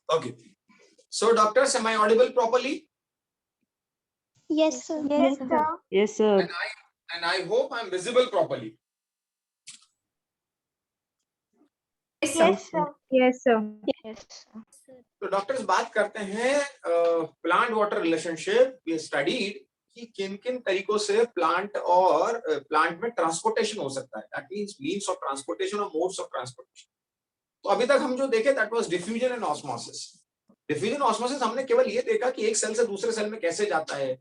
Okay. So, doctors, am I audible properly? Yes, sir. Yes, sir. Yes, sir. And I hope I'm visible properly. Yes, sir. Yes, sir. Yes. तो doctors बात करते हैं plant water relationship. We studied कि किन किन तरीकों से plant और प्लांट में ट्रांसपोर्टेशन हो सकता है. That means means of transportation और मोड्स ऑफ ट्रांसपोर्टेशन. तो अभी तक हम जो देखे that was diffusion and osmosis. Diffusion osmosis हमने केवल ये देखा कि एक सेल से दूसरे सेल में कैसे जाता है,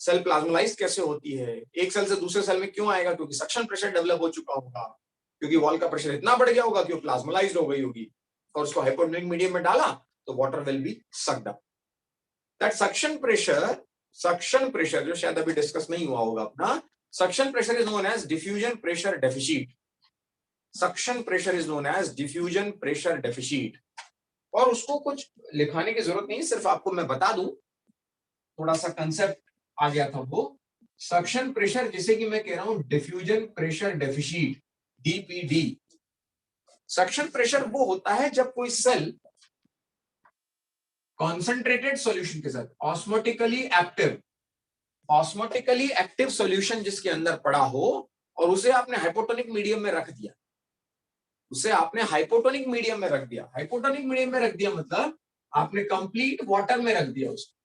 सेल प्लाज्मोलाइज कैसे होती है, एक सेल से दूसरे सेल में क्यों आएगा, क्योंकि सक्शन प्रेशर डेवलप हो चुका होगा, क्योंकि वॉल का प्रेशर इतना बढ़ गया होगा कि वो प्लाज्मोलाइज्ड हो गई होगी और उसको हाइपोटोनिक मीडियम में डाला तो water will be sucked up. That suction pressure जो शायद अभी डिस्कस नहीं हुआ होगा अपना, suction pressure is known as diffusion pressure deficit. Suction pressure is known as diffusion pressure deficit. और उसको कुछ लिखाने की जरूरत नहीं, सिर्फ आपको मैं बता दूं, थोड़ा सा कंसेप्ट आ गया था वो. सक्शन प्रेशर जिसे कि मैं कह रहा हूं diffusion pressure deficit, DPD. Suction pressure वो होता है जब कोई सेल कॉन्सेंट्रेटेड सॉल्यूशन के साथ ऑस्मोटिकली एक्टिव सॉल्यूशन जिसके अंदर पड़ा हो और उसे आपने हाइपोटोनिक मीडियम में रख दिया. हाइपोटोनिक मीडियम में रख दिया मतलब आपने कंप्लीट वाटर में रख दिया उसको.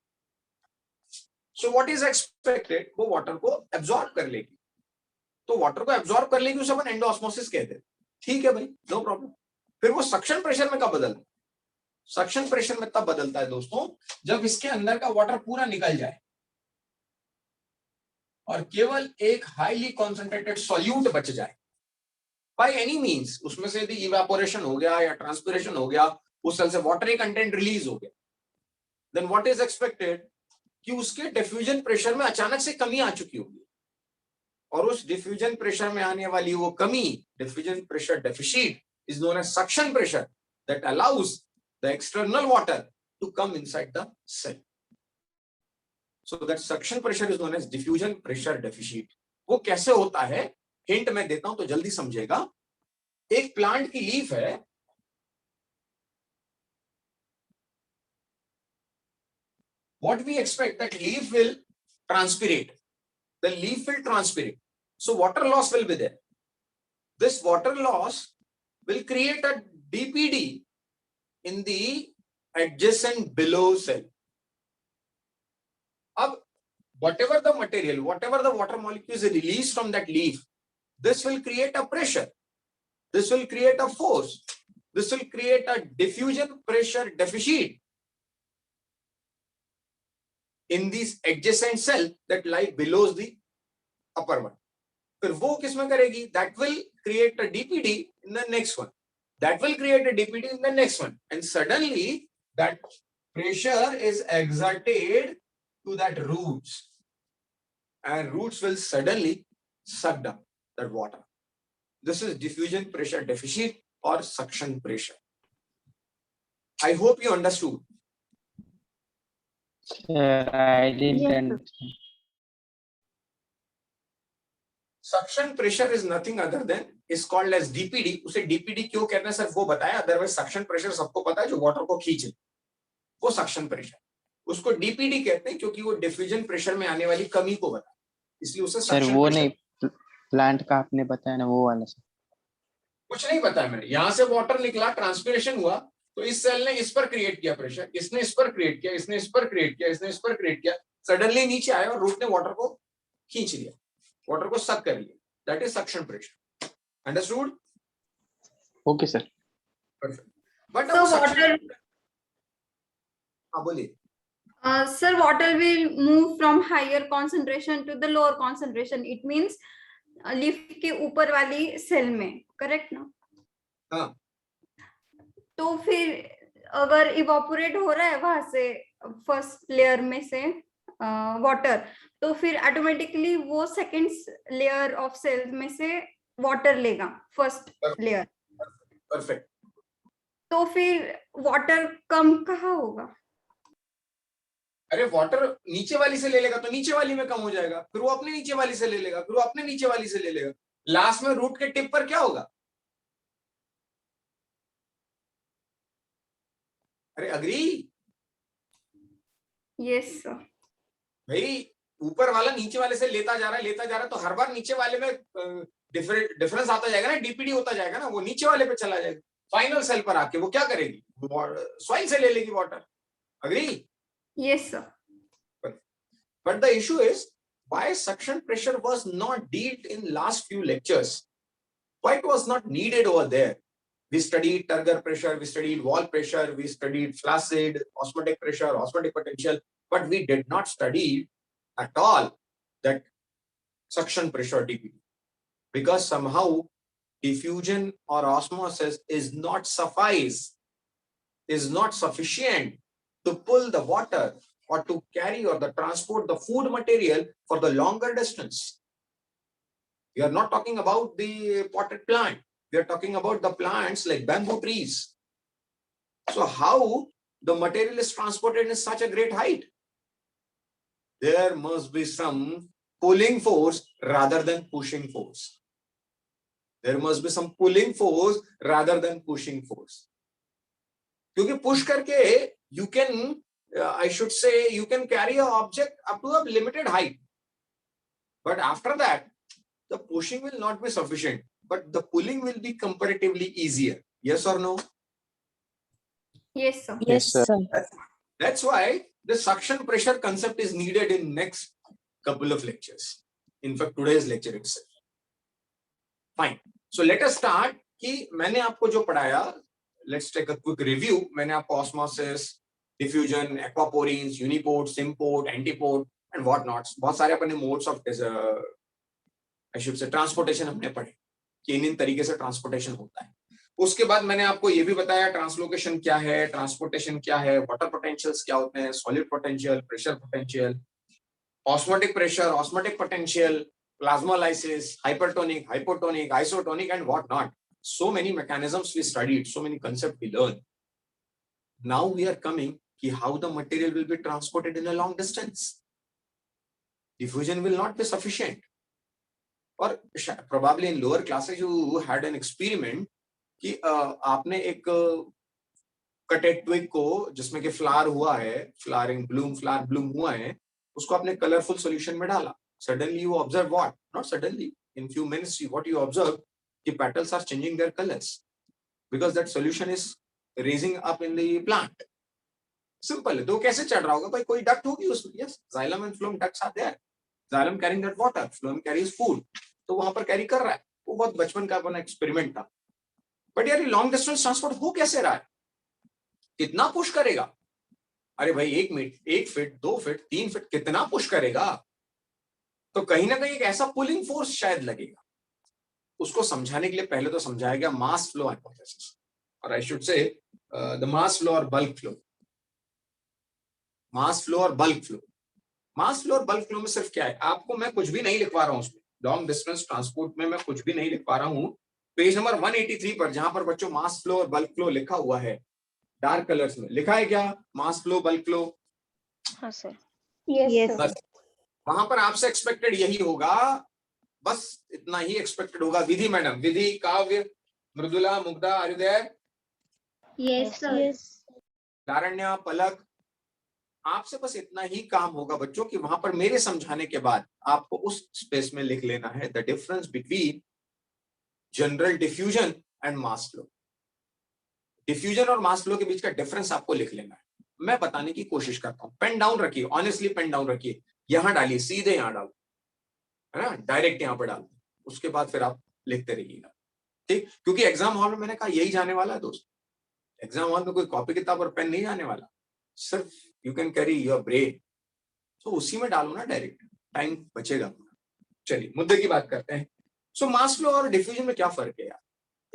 सो व्हाट इज एक्सपेक्टेड, वो वाटर को एब्जॉर्ब कर लेगी. तो वाटर को एब्जॉर्ब कर लेगी, उसे अपन एंडोऑस्मोसिस कहते हैं. ठीक है भाई, नो प्रॉब्लम. फिर वो सक्शन प्रेशर में कब बदलता है? सक्शन प्रेशर में तब बदलता है दोस्तों जब इसके अंदर का वाटर पूरा निकल जाए और केवल एक हाईली कॉन्सेंट्रेटेड सॉल्यूट बच जाए बाय एनी मींस. उसमें से यदि इवेपोरेशन हो गया या ट्रांसपिरेशन हो गया, उस सेल से वाटरी कंटेंट रिलीज हो गया, देन व्हाट इज एक्सपेक्टेड कि उसके डिफ्यूजन प्रेशर में अचानक से कमी आ चुकी होगी और उस डिफ्यूजन प्रेशर में आने वाली वो कमी, diffusion pressure deficit, is known as suction pressure that allows the external water to come inside the cell. So that suction pressure is known as diffusion pressure deficit. वो कैसे होता है हिंट मैं देता हूं तो जल्दी समझेगा. एक प्लांट की लीफ है, what we expect that leaf will transpirate. The leaf will transpirate. So water loss will be there. This water loss will create a DPD in the adjacent below cell. Ab whatever the material, whatever the water molecules released from that leaf, this will create a pressure, this will create a force, this will create a diffusion pressure deficit in these adjacent cell that lie below the upper one. फिर वो किसमें करेगी? That will create a DPD in the next one. That will create a DPD in the next one, and suddenly that pressure is exerted to that roots, and roots will suddenly suck down that water. This is diffusion pressure deficit or suction pressure. I hope you understood. Sir, I didn't understand. Suction pressure is nothing other than is called as DPD. उसे DPD क्यों कहते हैं sir वो बताया, otherwise suction pressure सबको पता है जो वाटर को खींचे, वो सक्शन प्रेशर. उसको DPD कहते हैं क्योंकि वो डिफ्यूजन प्रेशर में आने वाली कमी को बताया, इसलिए उसे सर सक्शन वो प्रेशर. नहीं, प्लांट का आपने बताया ना वो वाला सर. कुछ नहीं बताया मैंने. यहाँ से वाटर निकला, ट्रांसपिरेशन हुआ, तो इस सेल ने इस पर क्रिएट किया प्रेशर, इसने इस पर क्रिएट किया, इसने इस पर क्रिएट किया, इसने इस पर क्रिएट किया, सडनली नीचे आया और रूट ने वाटर को खींच लिया, वाटर को सक कर लिया. That is suction pressure. Understood? Okay sir. Perfect. But हाँ बोलिए. Sir, water will move from higher concentration to the lower concentration. It means leaf के ऊपर वाली सेल में, करेक्ट ना? हाँ. तो फिर अगर इवापोरेट हो रहा है वहां से फर्स्ट लेयर में से वाटर, तो फिर ऑटोमेटिकली वो सेकंड लेयर ऑफ सेल में से वाटर लेगा फर्स्ट लेयर. परफेक्ट. तो फिर वाटर कम कहाँ होगा? अरे वाटर नीचे वाली से ले लेगा तो नीचे वाली में कम हो जाएगा, फिर वो अपने नीचे वाली से ले लेगा, फिर वो अपने नीचे वाली से ले लेगा, लास्ट में रूट के टिप पर क्या होगा? अरे अग्री? Yes sir. भाई ऊपर वाला नीचे वाले से लेता जा रहा है तो हर बार नीचे वाले में डिफरेंस आता जाएगा ना, डीपीडी होता जाएगा ना, वो नीचे वाले पे चला जाएगा। फाइनल सेल पर आके वो क्या करेगी? सॉइल से ले लेगी water. Agree? Yes sir. But the issue is why suction pressure was not dealt in last few lectures. Why it was not needed over there? We studied turgor pressure, we studied wall pressure, we studied flaccid, osmotic pressure, osmotic potential, but we did not study at all that suction pressure dPd, because somehow diffusion or osmosis is not sufficient to pull the water or to carry or the transport the food material for the longer distance. We are not talking about the potted plant. We are talking about the plants like bamboo trees. So how the material is transported in such a great height? There must be some pulling force rather than pushing force. There must be some pulling force rather than pushing force. क्योंकि push करके you can, I should say, you can carry an object up to a limited height. But after that, the pushing will not be sufficient, but the pulling will be comparatively easier. Yes or no? Yes sir. Yes, sir. That's why the suction pressure concept is needed in next couple of lectures. In fact, today's lecture itself. Fine. So let us start. कि मैंने आपको जो पढ़ाया, let's take a quick review. मैंने आपको osmosis, diffusion, aquaporins, uniport, symport, antiport and whatnots, बहुत सारे अपने modes of I should say transportation हमने पढ़े कि इन तरीके से ट्रांसपोर्टेशन होता है। उसके बाद मैंने आपको ये भी बताया ट्रांसलोकेशन क्या है, ट्रांसपोर्टेशन क्या है, वाटर पोटेंशियल्स क्या होते हैं, solid potential, pressure potential, osmotic pressure, osmotic potential, plasmolysis, hypertonic, hypotonic, isotonic and what not. So many mechanisms we studied, so many concepts we learned. Now we are coming to how the material will be transported in a long distance. Diffusion will not be sufficient. Or probably in lower classes you had an experiment कि आपने एक कटेड twig को जिसमें कि flower हुआ है, flowering Bloom, flower Bloom हुआ है, उसको आपने कलरफुल सॉल्यूशन में डाला. Suddenly you observe what? Not suddenly. In few minutes, what you observe, the petals are changing their colors because that solution is raising up in the plant. Simple है. तो कैसे चढ़ रहा होगा भाई? कोई duct होगी उसमें. Yes, xylem and phloem ducts are there. Xylem carrying that water, phloem carries food. तो वहां पर कैरी कर रहा है. वो बहुत बचपन का अपना एक्सपेरिमेंट था. बट यार लॉन्ग डिस्टेंस ट्रांसपोर्ट हो कैसे रहा है? कितना पुश करेगा? अरे भाई 1 मीटर, 1 फीट, 2 फीट, 3 फीट, कितना पुश करेगा? तो कहीं ना कहीं एक ऐसा पुलिंग फोर्स शायद लगेगा. उसको समझाने के लिए पहले तो समझाया गया मास फ्लो हाइपोथेसिस, और आई शुड से द मास फ्लो और बल्क फ्लो. मास फ्लो और बल्क फ्लो. मास फ्लो और बल्क फ्लो में सिर्फ क्या है, आपको मैं कुछ भी नहीं लिखवा रहा हूं उसमें. लॉन्ग डिस्टेंस ट्रांसपोर्ट में मैं कुछ भी नहीं लिखवा रहा हूं. पेज नंबर 183 पर जहां पर बच्चों मास फ्लो और बल्क फ्लो लिखा हुआ है, डार्क कलर्स में लिखा है क्या? Mass flow, bulk flow. हाँ सर. Yes बस वहां पर आपसे एक्सपेक्टेड यही होगा, बस इतना ही एक्सपेक्टेड होगा. विधि madam, Vidhi, Kavya, Mridula, Mugdha, are you there? Yes sir. Laranya, Palak, आपसे बस इतना ही काम होगा बच्चों कि वहां पर मेरे समझाने के बाद आपको उस स्पेस में लिख लेना है the difference between general diffusion and mass flow. Diffusion और मास फ्लो के बीच का डिफरेंस आपको लिख लेना है. मैं बताने की कोशिश करता हूं. पेन डाउन रखिए, ऑनेस्टली पेन डाउन रखिए. यहां डालिए, सीधे यहां डालो, है ना, डायरेक्ट यहां पर डाल. उसके बाद फिर आप लिखते रहिएगा, ठीक? क्योंकि एग्जाम हॉल में मैंने कहा यही जाने वाला है दोस्त. एग्जाम हॉल में कोई कॉपी किताब और पेन नहीं जाने वाला. सिर्फ you can carry your brain. तो उसी में डालो ना डायरेक्ट, टाइम बचेगा. चलिए मुद्दे की बात करते हैं. सो मास फ्लो और डिफ्यूजन में क्या फर्क है यार?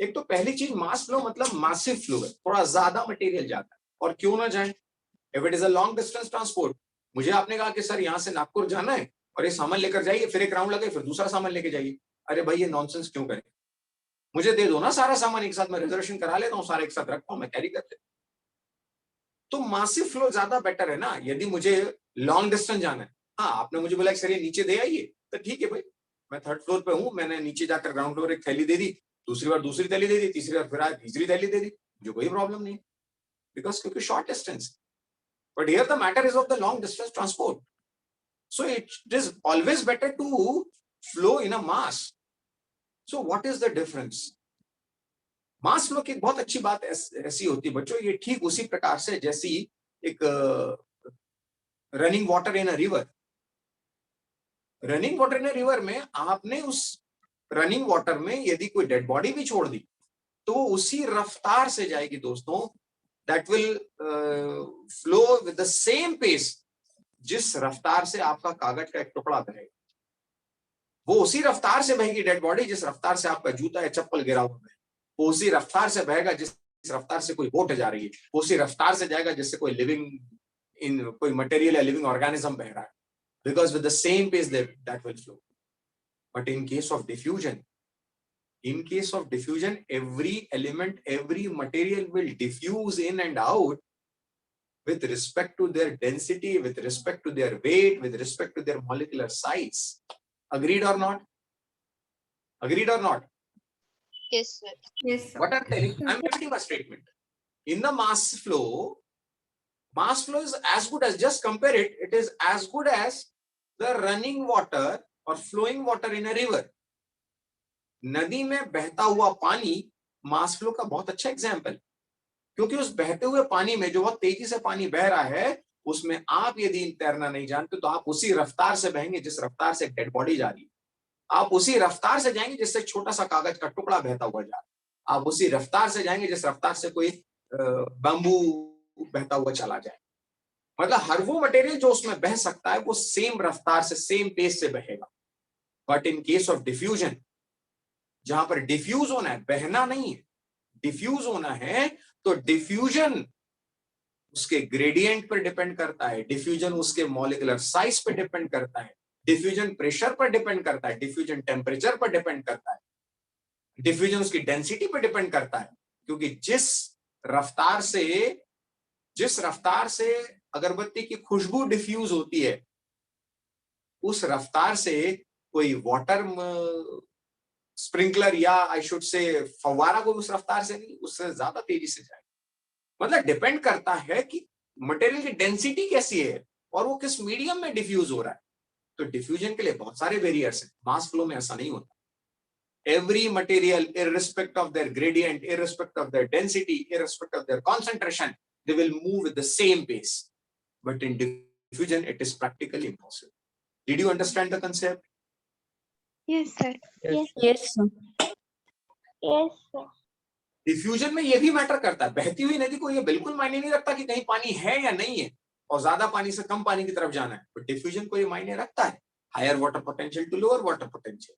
एक तो पहली चीज, मास फ्लो मतलब मासिव फ्लो है, थोड़ा ज्यादा मटेरियल जाता है. और क्यों ना जाए, if it is a long distance transport. मुझे आपने कहा कि सर यहाँ से नागपुर जाना है और ये सामान लेकर जाइए, फिर एक राउंड लगाइए, फिर दूसरा सामान लेके जाइए. अरे भाई ये नॉनसेंस क्यों करें? मुझे दे दो ना सारा सामान एक साथ, मैं रिजर्वेशन करा लेता हूँ, सारा एक साथ रखता हूँ, मैं कैरी कर लेता हूँ. तो मासिव फ्लो ज्यादा बेटर है ना. यदि मुझे लॉन्ग डिस्टेंस जाना है, हाँ आपने मुझे बोला सर ये नीचे दे आइए, तो ठीक है भाई, मैं 3rd फ्लोर पे हूँ, मैंने नीचे जाकर ग्राउंड फ्लोर एक थैली दे दी, दूसरी बार दूसरी थैली दे दी, तीसरी बार फिर आज तीसरी थैली दे दी, मुझे कोई प्रॉब्लम नहीं. because क्योंकि short distance. But here the matter is of the long distance transport. So it is always better to flow in a mass. So what is the difference? Mass flow की एक बहुत अच्छी बात ऐसी होती है बच्चों, ये ठीक उसी प्रकार से जैसी एक running water in a river. Running water in a river में आपने उस रनिंग वाटर में यदि कोई डेड बॉडी भी छोड़ दी तो वो उसी रफ्तार से जाएगी दोस्तों. That will flow with the same pace जिस रफ्तार से आपका कागज का एक टुकड़ा बहेगा. वो उसी रफ्तार से बहेगी डेड बॉडी जिस रफ्तार से आपका जूता या चप्पल गिरा हुआ है. वो उसी रफ्तार से बहेगा जिस रफ्तार से कोई बोट जा रही है. वो उसी रफ्तार से जाएगा जिससे कोई लिविंग इन कोई मटेरियल या लिविंग ऑर्गेनिज्म बह रहा है. Because with the same pace that will flow. But in case of diffusion, every element, every material will diffuse in and out with respect to their density, with respect to their weight, with respect to their molecular size. Agreed or not? Agreed or not? Yes, sir. Yes, sir. What I'm telling, I'm making a statement. In the mass flow is as good as, just compare it, it is as good as the running water or flowing water in a river. नदी में बहता हुआ पानी mass flow का बहुत अच्छा example, क्योंकि उस बहते हुए पानी में जो बहुत तेजी से पानी बह रहा है उसमें आप यदि तैरना नहीं जानते तो आप उसी रफ्तार से बहेंगे जिस रफ्तार से एक डेड बॉडी जा रही है. आप उसी रफ्तार से जाएंगे जिससे छोटा सा कागज का टुकड़ा बहता हुआ जा रहा है. आप उसी रफ्तार से जाएंगे जिस रफ्तार से कोई बम्बू बहता हुआ चला जाए. मतलब हर वो मटेरियल जो उसमें बह सकता है वो सेम रफ्तार से, सेम पेस से बहेगा. But in case of diffusion, जहां पर डिफ्यूज होना है, बहना नहीं है, डिफ्यूज होना है, तो डिफ्यूजन उसके ग्रेडियंट पर डिपेंड करता है, डिफ्यूजन उसके मॉलिक्यूलर साइज पर डिपेंड करता है, डिफ्यूजन प्रेशर पर डिपेंड करता है, डिफ्यूजन टेम्परेचर पर डिपेंड करता है, डिफ्यूजन उसकी डेंसिटी पर डिपेंड करता है. क्योंकि जिस रफ्तार से अगरबत्ती की खुशबू डिफ्यूज होती है उस रफ्तार से कोई वाटर स्प्रिंकलर या आई शुड से फव्वारा को उस रफ्तार से नहीं, उससे ज्यादा तेजी से जाए. मतलब डिपेंड करता है कि मटेरियल की डेंसिटी कैसी है और वो किस मीडियम में डिफ्यूज हो रहा है. तो डिफ्यूजन के लिए बहुत सारे बैरियर्स हैं. मास फ्लो में ऐसा नहीं होता. Every material, irrespective of their gradient, irrespective of their density, irrespective of their concentration, they will move with the same pace. But in diffusion, it is practically impossible. Did you understand the concept? Yes, sir. Yes, sir. Yes, sir. Diffusion में ये भी matter करता है. बहती हुई नदी को ये बिल्कुल मायने नहीं रखता कि कहीं पानी है या नहीं है और ज्यादा पानी से कम पानी की तरफ जाना है. बट डिफ्यूजन को ये मायने रखता है. Higher water potential to lower water potential,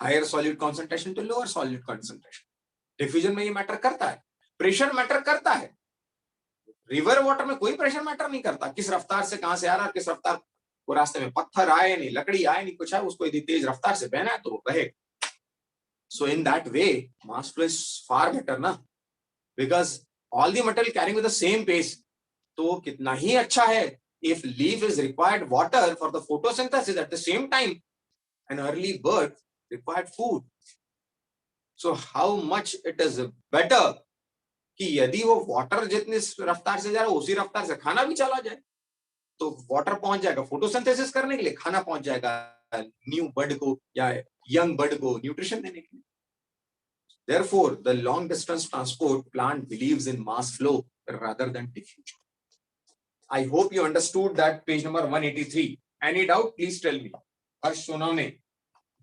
higher solid concentration to lower solid concentration. Diffusion में ये मैटर करता है. प्रेशर मैटर करता है. रिवर वाटर में कोई प्रेशर मैटर नहीं करता. किस रफ्तार से कहां से आ रहा है, किस रफ्तार को रास्ते में पत्थर आए नहीं, लकड़ी आए नहीं, कुछ है, उसको यदि तेज रफ्तार से बहना है तो वो बहे. So in that way, mass flow is far better ना, because all the material carrying with the same pace. तो कितना ही अच्छा है. If leaf is required water for the photosynthesis, at the same time an early bird required food. So how much it is better कि यदि वो water जितनी रफ्तार से जा रहा है उसी रफ्तार से खाना भी चला जाए तो वाटर पहुंच जाएगा फोटोसिंथेसिस करने के लिए, खाना पहुंच जाएगा न्यू बर्ड को या यंग बर्ड को न्यूट्रिशन देने के लिए. Therefore, the long distance transport plant believes in mass flow rather than diffusion. I hope you understood that. Page number 183. Any doubt? Please tell me. Harsh Sonone,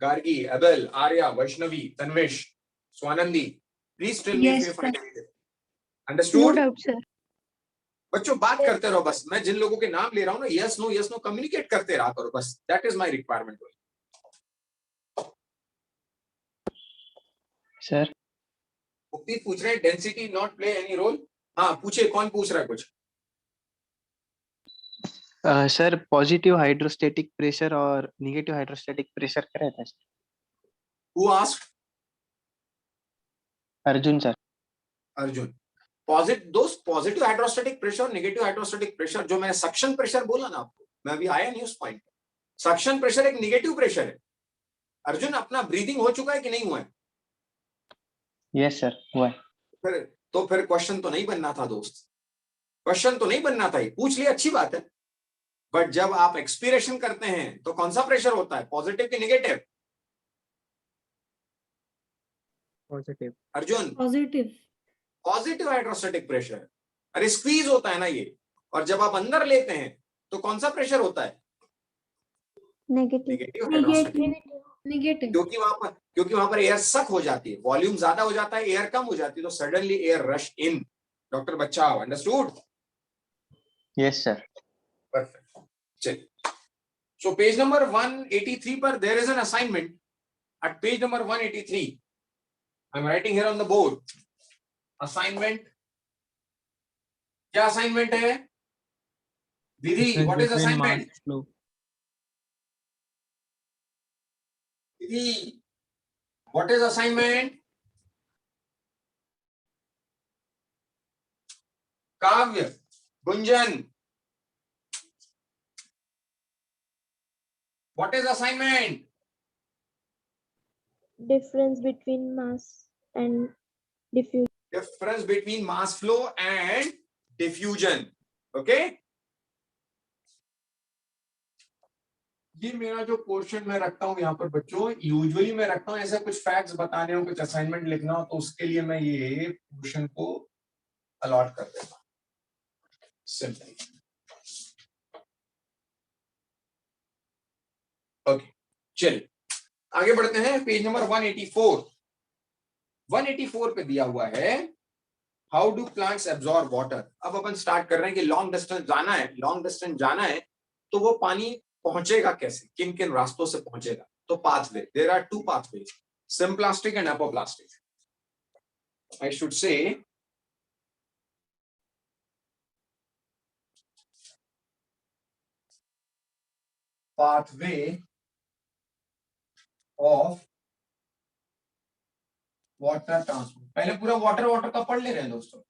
Gargi, Abel, Arya, Vaishnavi, Tanvish, Swanandi. Please tell me if you find anything. Understood? No doubt, sir. बच्चों बात करते रहो बस. मैं जिन लोगों के नाम ले रहा हूँ ना, यस नो कम्युनिकेट करते रहा करो बस. That is my requirement. Sir Mukti पूछ रहे हैं density not play any role. हाँ पूछे, कौन पूछ रहा है कुछ? सर पॉजिटिव हाइड्रोस्टैटिक प्रेशर और नेगेटिव हाइड्रोस्टैटिक प्रेशर क्या रहता है sir? Who asked? Arjun sir. Arjun. Positive hydrostatic pressure, negative hydrostatic pressure, जो मैंने सक्शन प्रेशर बोला ना आपको, मैं अभी आया नहीं उस पॉइंट. सक्शन प्रेशर एक नेगेटिव प्रेशर है. अर्जुन अपना ब्रीदिंग हो चुका है कि नहीं हुआ है? यस सर हुआ है. फिर क्वेश्चन तो नहीं बनना था दोस्त. क्वेश्चन तो नहीं बनना था, ये पूछ लिया अच्छी बात है, बट जब आप एक्सपीरेशन करते हैं तो कौन सा प्रेशर होता है, पॉजिटिव कि negative? Positive. Arjun, positive. Positive hydrostatic pressure. अरे स्क्वीज होता है ना ये, और जब आप अंदर लेते हैं तो कौन सा प्रेशर होता है? नेगेटिव। Negative hydrostatic, negative. क्योंकि वहां पर एयर सक हो जाती है, वॉल्यूम ज्यादा हो जाता है, एयर कम हो जाती है, तो suddenly air rush in. Doctor बच्चाओ, अंडरस्टूड? Yes sir. परफेक्ट। चलिए, so page number 183 पर there is an assignment. At page number 183 I'm writing here on the board assignment. क्या assignment है दीदी? What is assignment? दीदी, what is assignment? काव्य, Gunjan, what is assignment? Difference between mass and diffusion. Difference between mass flow and diffusion. Okay? ये मेरा जो portion मैं रखता हूं यहाँ पर बच्चों, यूजुअली मैं रखता हूँ ऐसा कुछ फैक्ट्स बताने हो, कुछ असाइनमेंट लिखना हो, तो उसके लिए मैं ये पोर्शन को अलॉट कर देता हूँ सिंपली। ओके, चलिए आगे बढ़ते हैं। Page number 184। 184 पे दिया हुआ है how do plants absorb water. अब अपन स्टार्ट कर रहे हैं कि लॉन्ग डिस्टेंस जाना है, लॉन्ग डिस्टेंस जाना है तो वो पानी पहुंचेगा कैसे, किन किन रास्तों से पहुंचेगा? तो pathway, there are two pathways, symplastic and apoplastic. I should say pathway of water transport। पहले पूरा वाटर का पढ़ ले रहे हैं दोस्तों।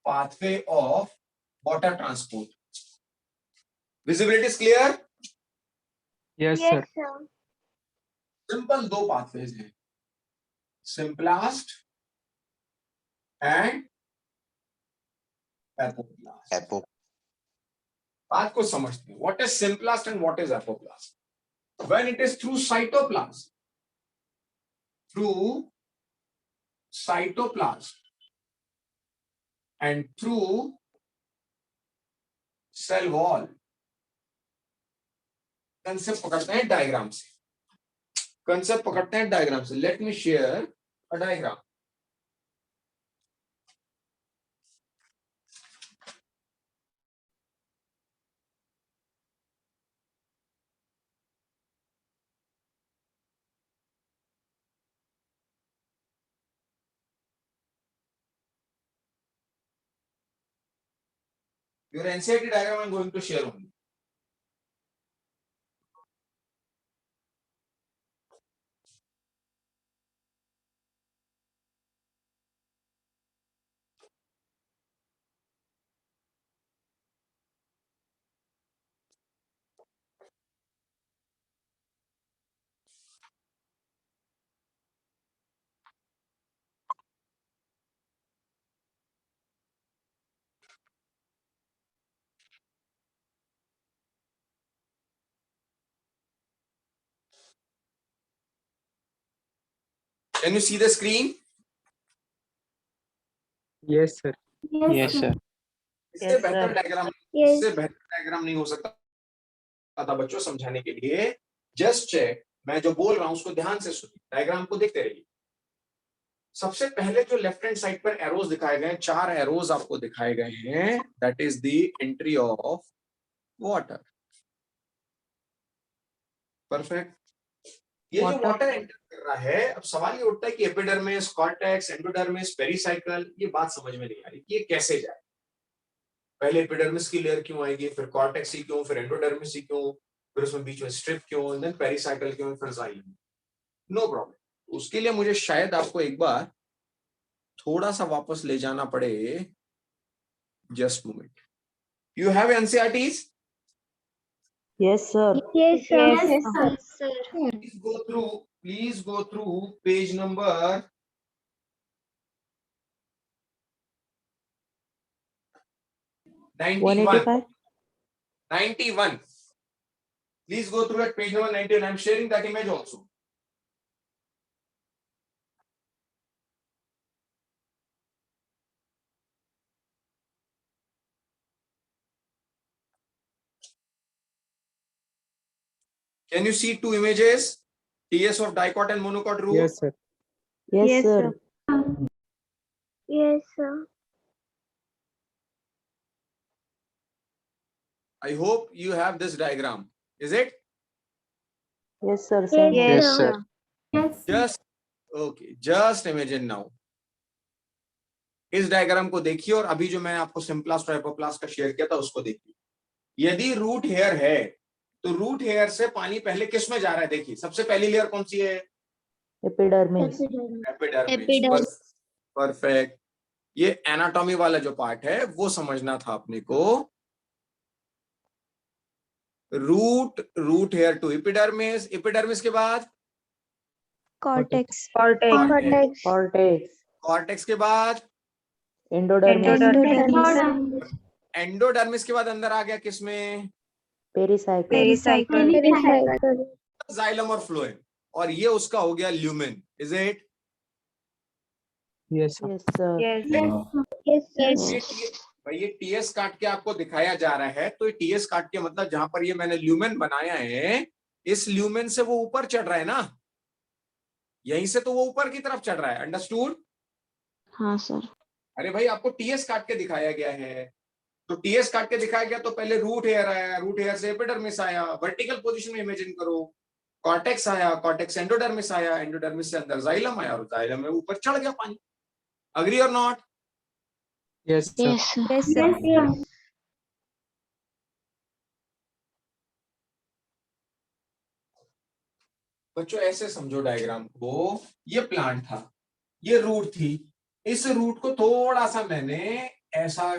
pathway of water transport। visibility is clear? Yes Yes, sir. sir. Simple दो पाथवेज हैं, सिम्प्लास्ट एंड एपोप्लास्ट। बात को समझते हैं, what is symplast and what is apoplast? When it is through cytoplasm, and through cell wall। Concept पकड़ते हैं diagram से, concept पकड़ते हैं डायग्राम से। Let me share a diagram. Your NCERT diagram I'm going to share only। Can you see the screen? Yes sir. Yes, yes sir. Sir. इससे बेहतर diagram, Yes. इससे बेहतर डायग्राम नहीं हो सकता था बच्चों समझाने के लिए। जस्ट चेक, मैं जो बोल रहा हूं उसको ध्यान से सुनिए, डायग्राम को देखते रहिए। सबसे पहले जो लेफ्ट हैंड साइड पर एरोज दिखाए गए हैं, 4 एरोज आपको दिखाए गए हैं, that is the entry of water. Perfect. ये जो वाटर एंटर कर रहा है, अब सवाल ये उठता है कि एपिडर्मिस, कॉर्टेक्स, एंडोडर्मिस, पेरिसाइकल, ये बात समझ में नहीं आ रही कि ये कैसे जाए। पहले एपिडर्मिस की लेयर क्यों आएगी, फिर कॉर्टेक्स ही क्यों, फिर एंडोडर्मिस ही क्यों, फिर उसमें बीच में स्ट्रिप क्यों, देन पेरिसाइकल क्यों, फिर जाइलम। No problem. उसके लिए मुझे शायद आपको एक बार थोड़ा सा वापस ले जाना पड़े। Just moment. You have NCERTs? Yes, sir. Yes, sir. Yes, sir. Please go through page number 185. 91. Please go through at page number 91. I'm sharing that image also. Can you see two images? TS of dicot and monocot root? Yes, sir. Yes, sir. Yes, sir. I hope you have this diagram. Is it? Yes, sir. Same. Yes, sir. Just okay. Just imagine now. इस diagram को देखिए और अभी जो मैंने आपको सिंप्लास्ट और apoplast का शेयर किया था उसको देखिए। यदि रूट हेयर है तो रूट हेयर से पानी पहले किस में जा रहा है? देखिए सबसे पहली लेयर कौन सी है? Epidermis. एपिडर्मिस। परफेक्ट। ये एनाटॉमी वाला जो पार्ट है वो समझना था अपने को। Root hair to epidermis, epidermis के बाद Cortex. कॉर्टेक्स के बाद Endodermis. एंडोडर्मिस के बाद अंदर आ गया किसमें? Pericycle. जाइलम और फ्लोएम, और ये उसका हो गया lumen. Is it? Yes, sir. Yes, sir. भाई ये टीएस काट के आपको दिखाया जा रहा है, तो ये टीएस काट के मतलब जहां पर ये मैंने ल्यूमेन बनाया है, इस ल्यूमेन से वो ऊपर चढ़ रहा है ना, यहीं से तो वो ऊपर की तरफ चढ़ रहा है। अंडरस्टूड? हाँ सर। अरे भाई आपको टीएस काट के दिखाया गया है, तो टीएस काट के दिखाया गया तो पहले रूट हेयर आया, रूट हेयर से एपिडर्मिस आया, वर्टिकल पोजीशन में इमेजिन करो, कॉर्टेक्स आया, कॉर्टेक्स एंडोडर्मिस आया, एंडोडर्मिस से अंदर जाइलम आया और जाइलम में ऊपर चढ़ गया पानी। अग्री और not? Yes, sir. Yes, sir. बच्चों ऐसे समझो डायग्राम को, ये प्लांट था, ये रूट थी, इस रूट को थोड़ा सा मैंने ऐसा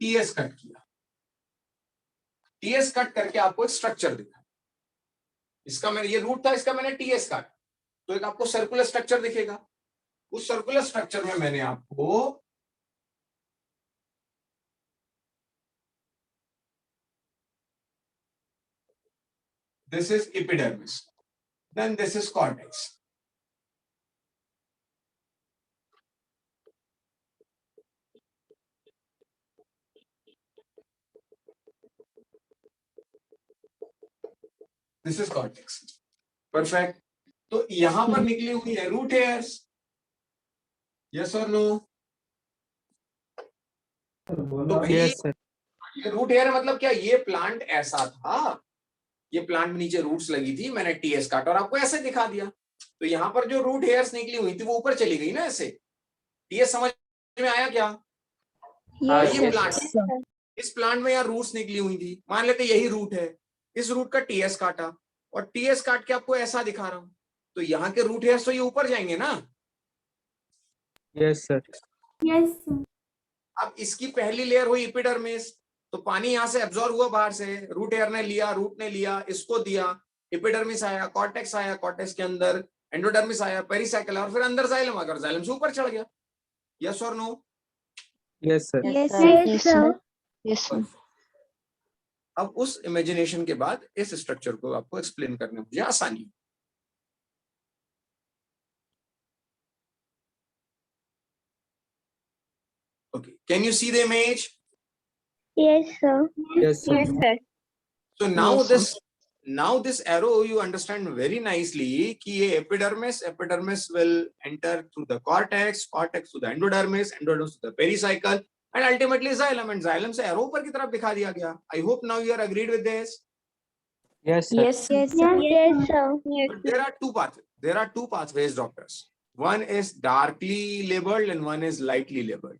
टीएस कट किया, टीएस कट करके आपको एक स्ट्रक्चर दिखा। इसका मैंने, ये रूट था, इसका मैंने टीएस काट, तो एक आपको सर्कुलर स्ट्रक्चर दिखेगा। उस सर्कुलर स्ट्रक्चर में मैंने आपको this is epidermis, then this is cortex. This is cortex. Perfect. तो यहां पर निकली हुई है रूट हेयर्स। यस और नो? तो भाई Yes, sir. ये रूट हेयर मतलब क्या? ये प्लांट ऐसा था, ये प्लांट में नीचे रूट्स लगी थी, मैंने टीएस काटा और आपको ऐसे दिखा दिया। तो यहाँ पर जो रूट हेयर्स निकली हुई थी वो ऊपर चली गई ना ऐसे। टीएस समझ में आया क्या? ये प्लांट, इस प्लांट में यहाँ रूट्स निकली हुई थी, मान लेते यही रूट है, इस रूट का टीएस काटा और टीएस काट के आपको ऐसा दिखा रहा हूं, तो यहाँ के रूट हेयर्स तो ये ऊपर जाएंगे ना। Yes, sir. अब इसकी पहली लेयर हुई एपिडर्मिस, तो पानी यहाँ से एब्जॉर्ब हुआ बाहर से, रूट हेयर ने लिया, रूट ने लिया, इसको दिया, एपिडर्मिस आया, कॉर्टेक्स आया, कॉर्टेक्स के अंदर एंडोडर्मिस आया, पेरिसाइकिल, और फिर अंदर जाइलम आकर जाइलम से ऊपर चढ़ गया। यस और no? Yes, sir. Yes, sir. अब उस इमेजिनेशन के बाद इस स्ट्रक्चर को आपको एक्सप्लेन करने में मुझे आसानी। Okay, can you see the image? Yes, sir. Yes, sir. So now Yes, this arrow you understand very nicely कि ये epidermis will enter through the cortex through the endodermis through the pericycle and ultimately xylem, and xylem से arrow ऊपर की तरफ दिखा दिया गया। I hope now you are agreed with this. Yes, sir. Yes, sir. Yes, sir. But there are two pathways. There are two pathways, doctors. One is darkly labeled and one is lightly labeled.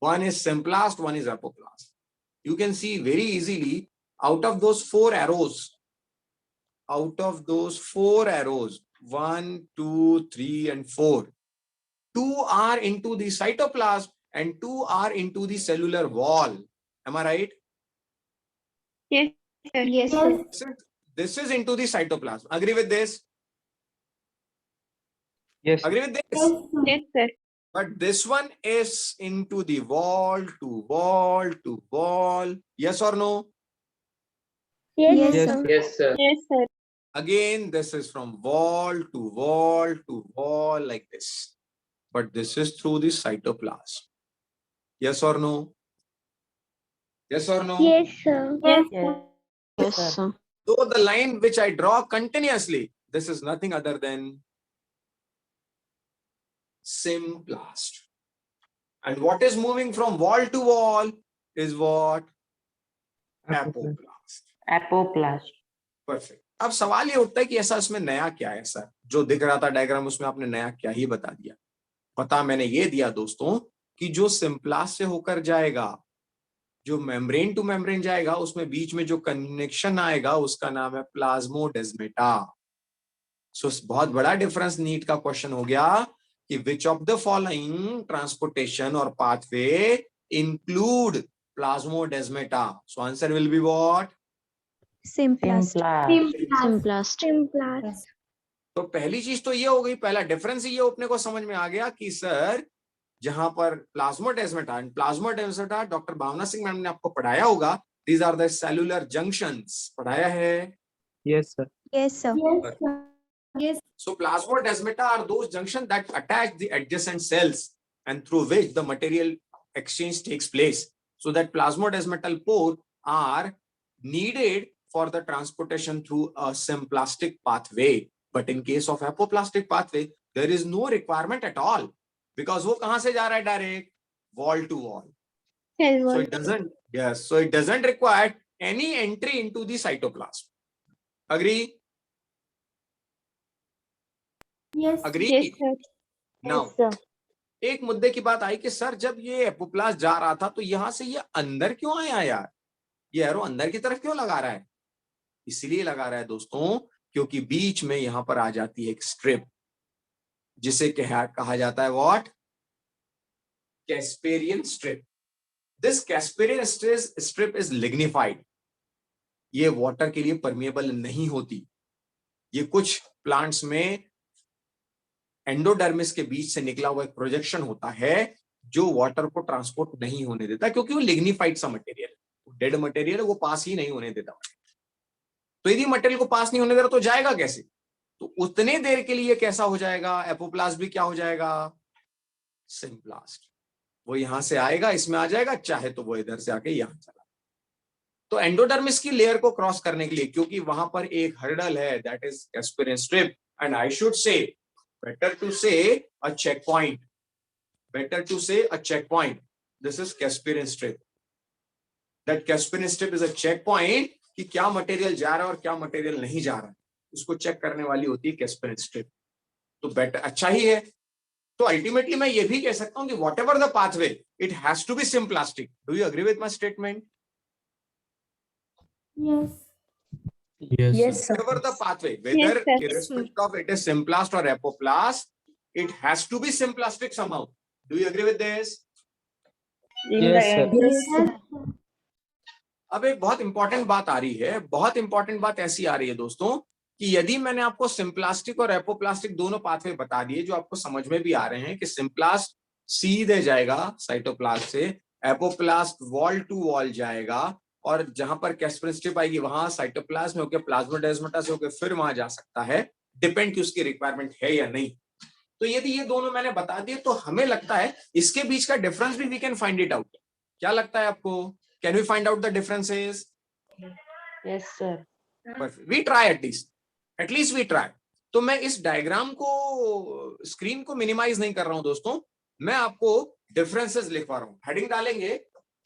One is symplast, one is apoplast. You can see very easily out of those four arrows, 1, 2, 3, and 4, 2 are into the cytoplasm and 2 are into the cellular wall. Am I right? Yes, sir. This is into the cytoplasm. Agree with this? Yes. Agree with this? Yes, sir. but this one is into the wall to wall to wall. Yes or no? Yes, Yes. sir. Yes, sir. Yes, sir. Again, this is from wall to wall to wall like this. But this is through the cytoplasm. Yes or no? Yes or no? Yes, sir. Yes, Yes, sir. sir. So the line which I draw continuously, this is nothing other than symplast. And what is moving from wall to wall is what? Apoplast. Apoplast. Perfect. अब सवाल ये उठता है कि ऐसा इसमें नया क्या है सर? जो दिख रहा था डायग्राम उसमें आपने नया क्या ही बता दिया. पता मैंने ये दिया दोस्तों कि जो सिम्प्लास्ट से होकर जाएगा, जो मेम्ब्रेन टू मेम्ब्रेन जाएगा, उसमें बीच में जो कनेक्शन आएगा उसका नाम है प्लाज्मोडेस्मेटा. सो बहुत बड़ा डिफरेंस नीट का क्वेश्चन हो गया कि which of the following transportation or pathway include plasmodesmata. So answer will be what? Simplast. Simplast. Simplast. तो पहली चीज तो ये हो गई, पहला डिफरेंस ये अपने को समझ में आ गया कि सर जहां पर plasmodesmata doctor Bhawna Singh ma'am ने आपको पढ़ाया होगा, these are the cellular junctions. पढ़ाया है? Yes, sir. Yes, sir. Yes. So plasmodesmata are those junctions that attach the adjacent cells and through which the material exchange takes place. So that plasmodesmatal pore are needed for the transportation through a symplastic pathway. But in case of apoplastic pathway, there is no requirement at all because वो कहाँ से जा रहा है? Direct wall to wall. So it doesn't, yes, so it doesn't require any entry into the cytoplasm. Agree? Yes. Agree? Yes, sir. Now, Yes, sir. एक मुद्दे की बात आई कि सर जब ये एपोप्लास्ट जा रहा था तो यहां से ये अंदर क्यों आया यार? ये एरो अंदर की तरफ क्यों लगा रहा है? इसलिए लगा रहा है दोस्तों क्योंकि बीच में यहां पर आ जाती है एक स्ट्रिप जिसे कहा जाता है what? Casparian strip. This Casparian strip is lignified. ये वाटर के लिए परमिएबल नहीं होती. ये कुछ प्लांट्स में एंडोडर्मिस के बीच से निकला हुआ एक प्रोजेक्शन होता है जो वाटर को ट्रांसपोर्ट नहीं होने देता क्योंकि वो लिग्निफाइड सा मटेरियल है, डेड मटेरियल है, वो पास ही नहीं होने देता. तो यदि मटेरियल को पास नहीं होने दे रहा तो जाएगा कैसे? तो उतने देर के लिए कैसा हो जाएगा? एपोप्लास्ट भी क्या हो जाएगा? सिम्प्लास्ट. वो यहां से आएगा, इसमें आ जाएगा, चाहे तो वो इधर से आके यहां चला. तो एंडोडर्मिस की लेयर को क्रॉस करने के लिए क्योंकि वहां पर एक हर्डल है, that is Casparian strip, and I should से better to say a checkpoint. Better to say a checkpoint. This is Casparian strip. That Casparian strip is a checkpoint कि क्या मटेरियल जा रहा है और क्या मटेरियल नहीं जा रहा है, उसको चेक करने वाली होती है Casparian strip. तो बेटर अच्छा ही है. तो अल्टीमेटली मैं ये भी कह सकता हूं कि whatever the pathway, it has to be symplastic. Do you agree with my statement? Yes. Yes, sir. Whatever the pathway, whether Yes, sir. irrespective of it is symplast or apoplast, it has to be symplastic somehow. Do you agree with this? Yes, sir. Yes. अब एक बहुत important बात आ रही है. बहुत important बात ऐसी आ रही है दोस्तों कि यदि मैंने आपको सिम्प्लास्टिक और एपोप्लास्टिक दोनों पाथवे बता दिए जो आपको समझ में भी आ रहे हैं कि सिम्प्लास्ट सीधे जाएगा साइटोप्लास्ट से, एपोप्लास्ट वॉल टू वॉल जाएगा और जहां पर कैस्पेरियन स्ट्रिप आएगी वहां साइटोप्लाज्म में होकर प्लाज्मोडेस्माटा से होकर फिर वहां जा सकता है, डिपेंड कि उसकी रिक्वायरमेंट है या नहीं. तो यदि ये दोनों मैंने बता दिए तो हमें लगता है इसके बीच का डिफरेंस भी we can find it out. क्या लगता है आपको? Can we find out the differences? Yes, sir. We try at least we try. तो मैं इस डायग्राम को, स्क्रीन को मिनिमाइज नहीं कर रहा हूं दोस्तों, मैं आपको डिफरेंसेस लिखवा रहा हूं. हेडिंग डालेंगे,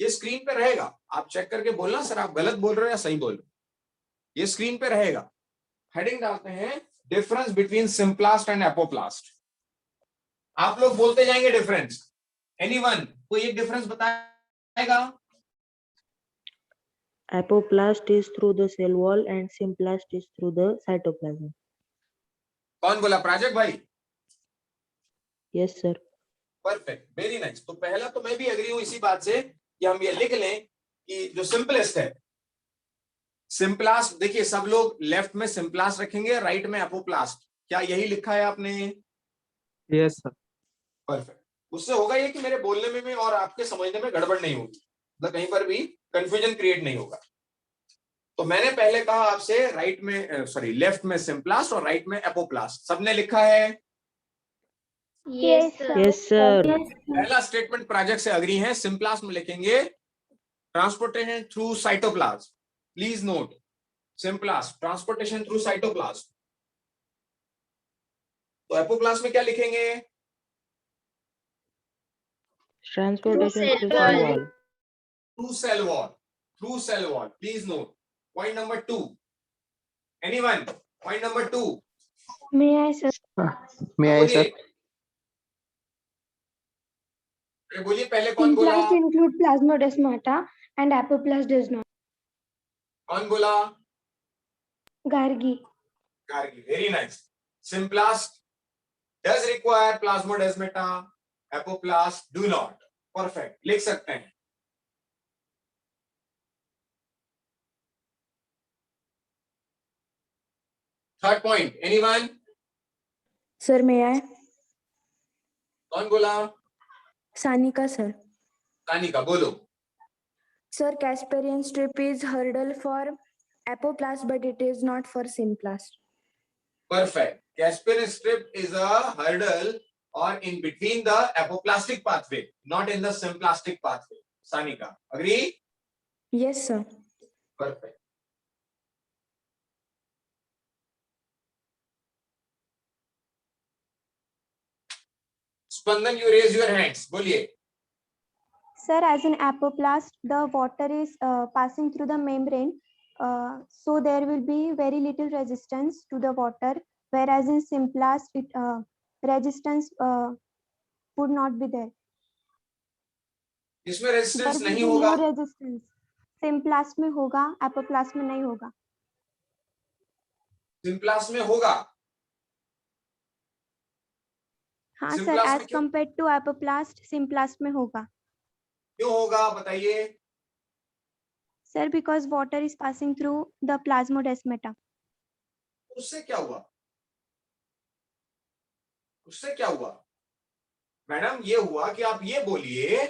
ये स्क्रीन पे रहेगा, आप चेक करके बोलना सर आप गलत बोल रहे हो या सही बोल रहे हो. ये स्क्रीन पे रहेगा. हेडिंग डालते हैं difference between symplast and apoplast. आप लोग बोलते जाएंगे डिफरेंस. एनीवन कोई एक डिफरेंस बताएगा? Apoplast is through the cell wall and symplast is through the cytoplasm. कौन बोला? प्राजक भाई. Yes, sir. Perfect, very nice. तो पहला तो मैं भी एग्री हूं इसी बात से कि हम ये लिख लें कि जो सिंपलेस्ट है सिम्प्लास्ट. देखिए सब लोग लेफ्ट में सिम्प्लास्ट रखेंगे, राइट में एपोप्लास्ट. क्या यही लिखा है आपने? Yes, sir. परफेक्ट. उससे होगा ये कि मेरे बोलने में और आपके समझने में गड़बड़ नहीं होगी, मतलब कहीं पर भी कंफ्यूजन क्रिएट नहीं होगा। तो मैंने पहले कहा आपसे राइट में लेफ्ट में सिम्प्लास्ट और राइट में एपोप्लास्ट, सबने लिखा है? Yes, sir. Yes, sir. Yes, sir. पहला स्टेटमेंट प्रोजेक्ट से अग्री है, सिम्प्लास्ट में लिखेंगे transportation through cytoplasm. Please note, symplast transportation through cytoplasm. तो एपोप्लास्ट में क्या लिखेंगे? Transportation through cell cell wall. wall. Through cell wall. Through cell wall. Please note. Point number 2. Anyone? Point number 2. May I, sir? May I, sir? बोलिए पहले कौन बोला? Implants include plasmodesmata and apoplast does not. कौन बोला? Gargi. Gargi. Very nice. Simplast does require plasmodesmata. Apoplast do not. Perfect. लिख सकते हैं। Third point. Anyone? Sir, may I? कौन बोला? Sanika, sir. तानिका बोलो। Sir, Casparian strip is hurdle for apoplast, but it is not for symplast. Perfect. Casparian strip is a hurdle or in between the apoplastic pathway, not in the symplastic pathway. Sanika, agree? Yes, sir. Perfect. Spandan, you raise your hands. बोलिए। Sir, as in apoplast, the water is passing through the membrane, so there will be very little resistance to the water, whereas in symplast, resistance would not be there. इसमें There resistance will नहीं be होगा। no resistance. Symplast में होगा, apoplast में नहीं होगा. Symplast में होगा। हाँ सर, Symplast as में क्यों? compared to apoplast, symplast में होगा. क्यों होगा बताइए? Sir, because water is passing through the plasmodesmata. उससे क्या हुआ? उससे क्या हुआ? मैडम ये हुआ कि आप ये बोलिए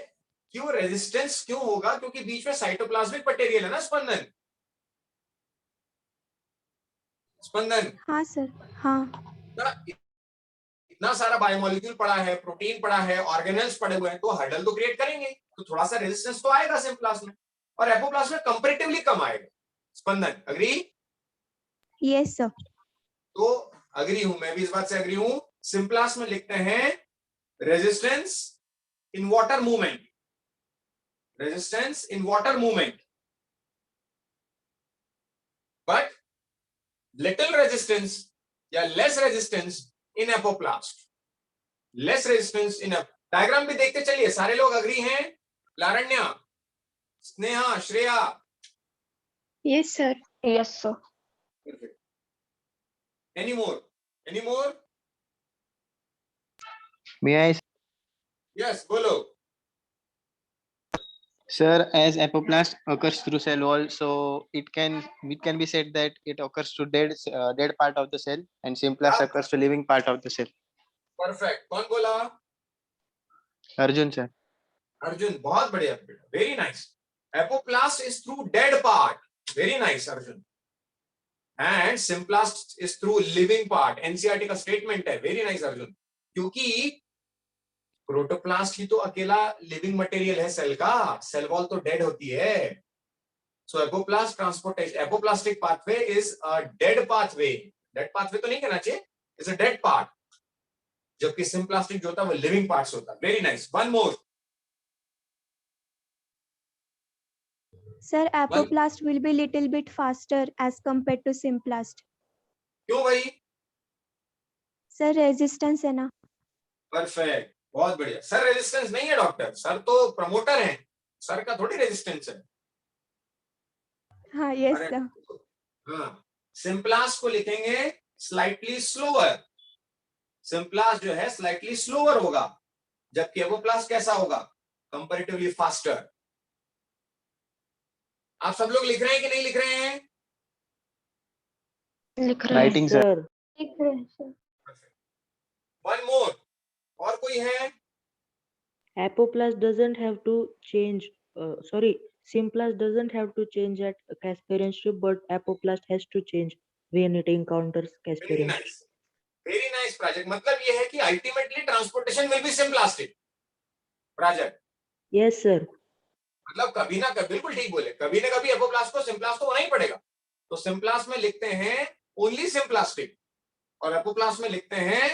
कि वो रेजिस्टेंस क्यों होगा, क्योंकि बीच में साइटोप्लाज्मिक मटेरियल है ना। स्पंदन, स्पंदन। हाँ सर, हाँ. इतना सारा बायोमोलिक्यूल पड़ा है, प्रोटीन पड़ा है, ऑर्गेनेल्स पड़े हुए हैं, तो हर्डल तो क्रिएट करेंगे, तो थोड़ा सा रेजिस्टेंस तो आएगा सिम्प्लास्ट में, और एपोप्लास्ट में कंपैरेटिवली कम आएगा। स्पंदन, अग्री? Yes sir. तो अग्री हूं, मैं भी इस बात से अग्री हूं। सिम्प्लास्ट में लिखते हैं resistance in water movement, resistance in water movement, but little resistance या less resistance in apoplast, less resistance in. Diagram भी देखते चलिए, सारे लोग अग्री हैं? Laranya, Sneha, Shreya? Yes sir. Yes, sir. Any more? Any more? May I, Yes, बोलो। sir? As apoplast occurs through cell wall, so it can be said that it occurs to dead part of the cell, and symplast occurs to living part of the cell. Perfect. कौन बोला? Arjun, sir. Arjun, बहुत बढ़िया बेटा, very nice. Apoplast is through dead part, very nice Arjun. And symplast is through living part, NCERT का statement है, very nice Arjun. क्योंकि protoplast ही तो अकेला लिविंग मटेरियल है सेल का, सेल वॉल तो डेड होती है। So apoplast transportation, apoplastic pathway is a dead pathway. Dead pathway तो नहीं कहना चाहिए, इज अ डेड पार्ट, जबकि सिम्प्लास्टिक जो होता है वो लिविंग पार्ट्स होता है। Very nice. One more. Sir, apoplast will be little bit faster as compared to symplast. क्यों भाई? Sir, resistance है ना. परफेक्ट, बहुत बढ़िया। सर रेजिस्टेंस नहीं है डॉक्टर, सर तो प्रमोटर हैं, सर का थोड़ी रेजिस्टेंस है। हाँ, yes sir. हाँ, सिम्प्लास्ट को लिखेंगे स्लाइटली स्लोअर। सिम्प्लास्ट जो है स्लाइटली स्लोअर होगा, जबकि एपोप्लास्ट कैसा होगा? Comparatively faster. आप सब लोग लिख रहे हैं कि नहीं लिख रहे हैं? लिख रहे हैं। Writing, sir. Sir. ठीक है sir. One more. और कोई है? Apoplast doesn't have to change. Symplast doesn't have to change at Casparian strip, but apoplast has to change when it encounters very Casparian strip. Nice, very nice Prajakt. मतलब ये है कि ultimately transportation will be symplastic. Prajakt Yes, sir. मतलब कभी ना कभी, बिल्कुल ठीक बोले, कभी ना कभी एपोप्लास्ट को सिम्प्लास्ट तो होना ही पड़ेगा। तो सिम्प्लास्ट में लिखते हैं ओनली सिम्प्लास्टिक, और एपोप्लास्ट में लिखते हैं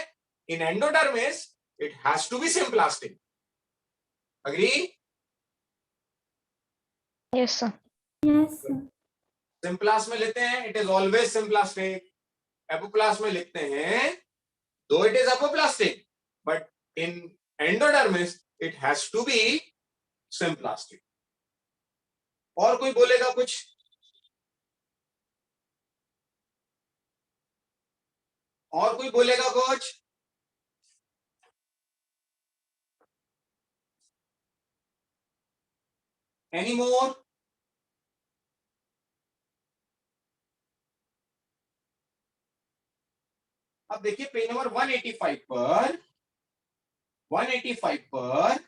in endodermis it has to be symplastic. Agree? Yes, sir. Yes, sir. Symplast में लिखते हैं it is always symplastic. Apoplast में लिखते हैं though it is apoplastic but in endodermis it has to be symplastic. और कोई बोलेगा कुछ? और कोई बोलेगा कुछ? Any more? अब देखिए पेज नंबर 185 पर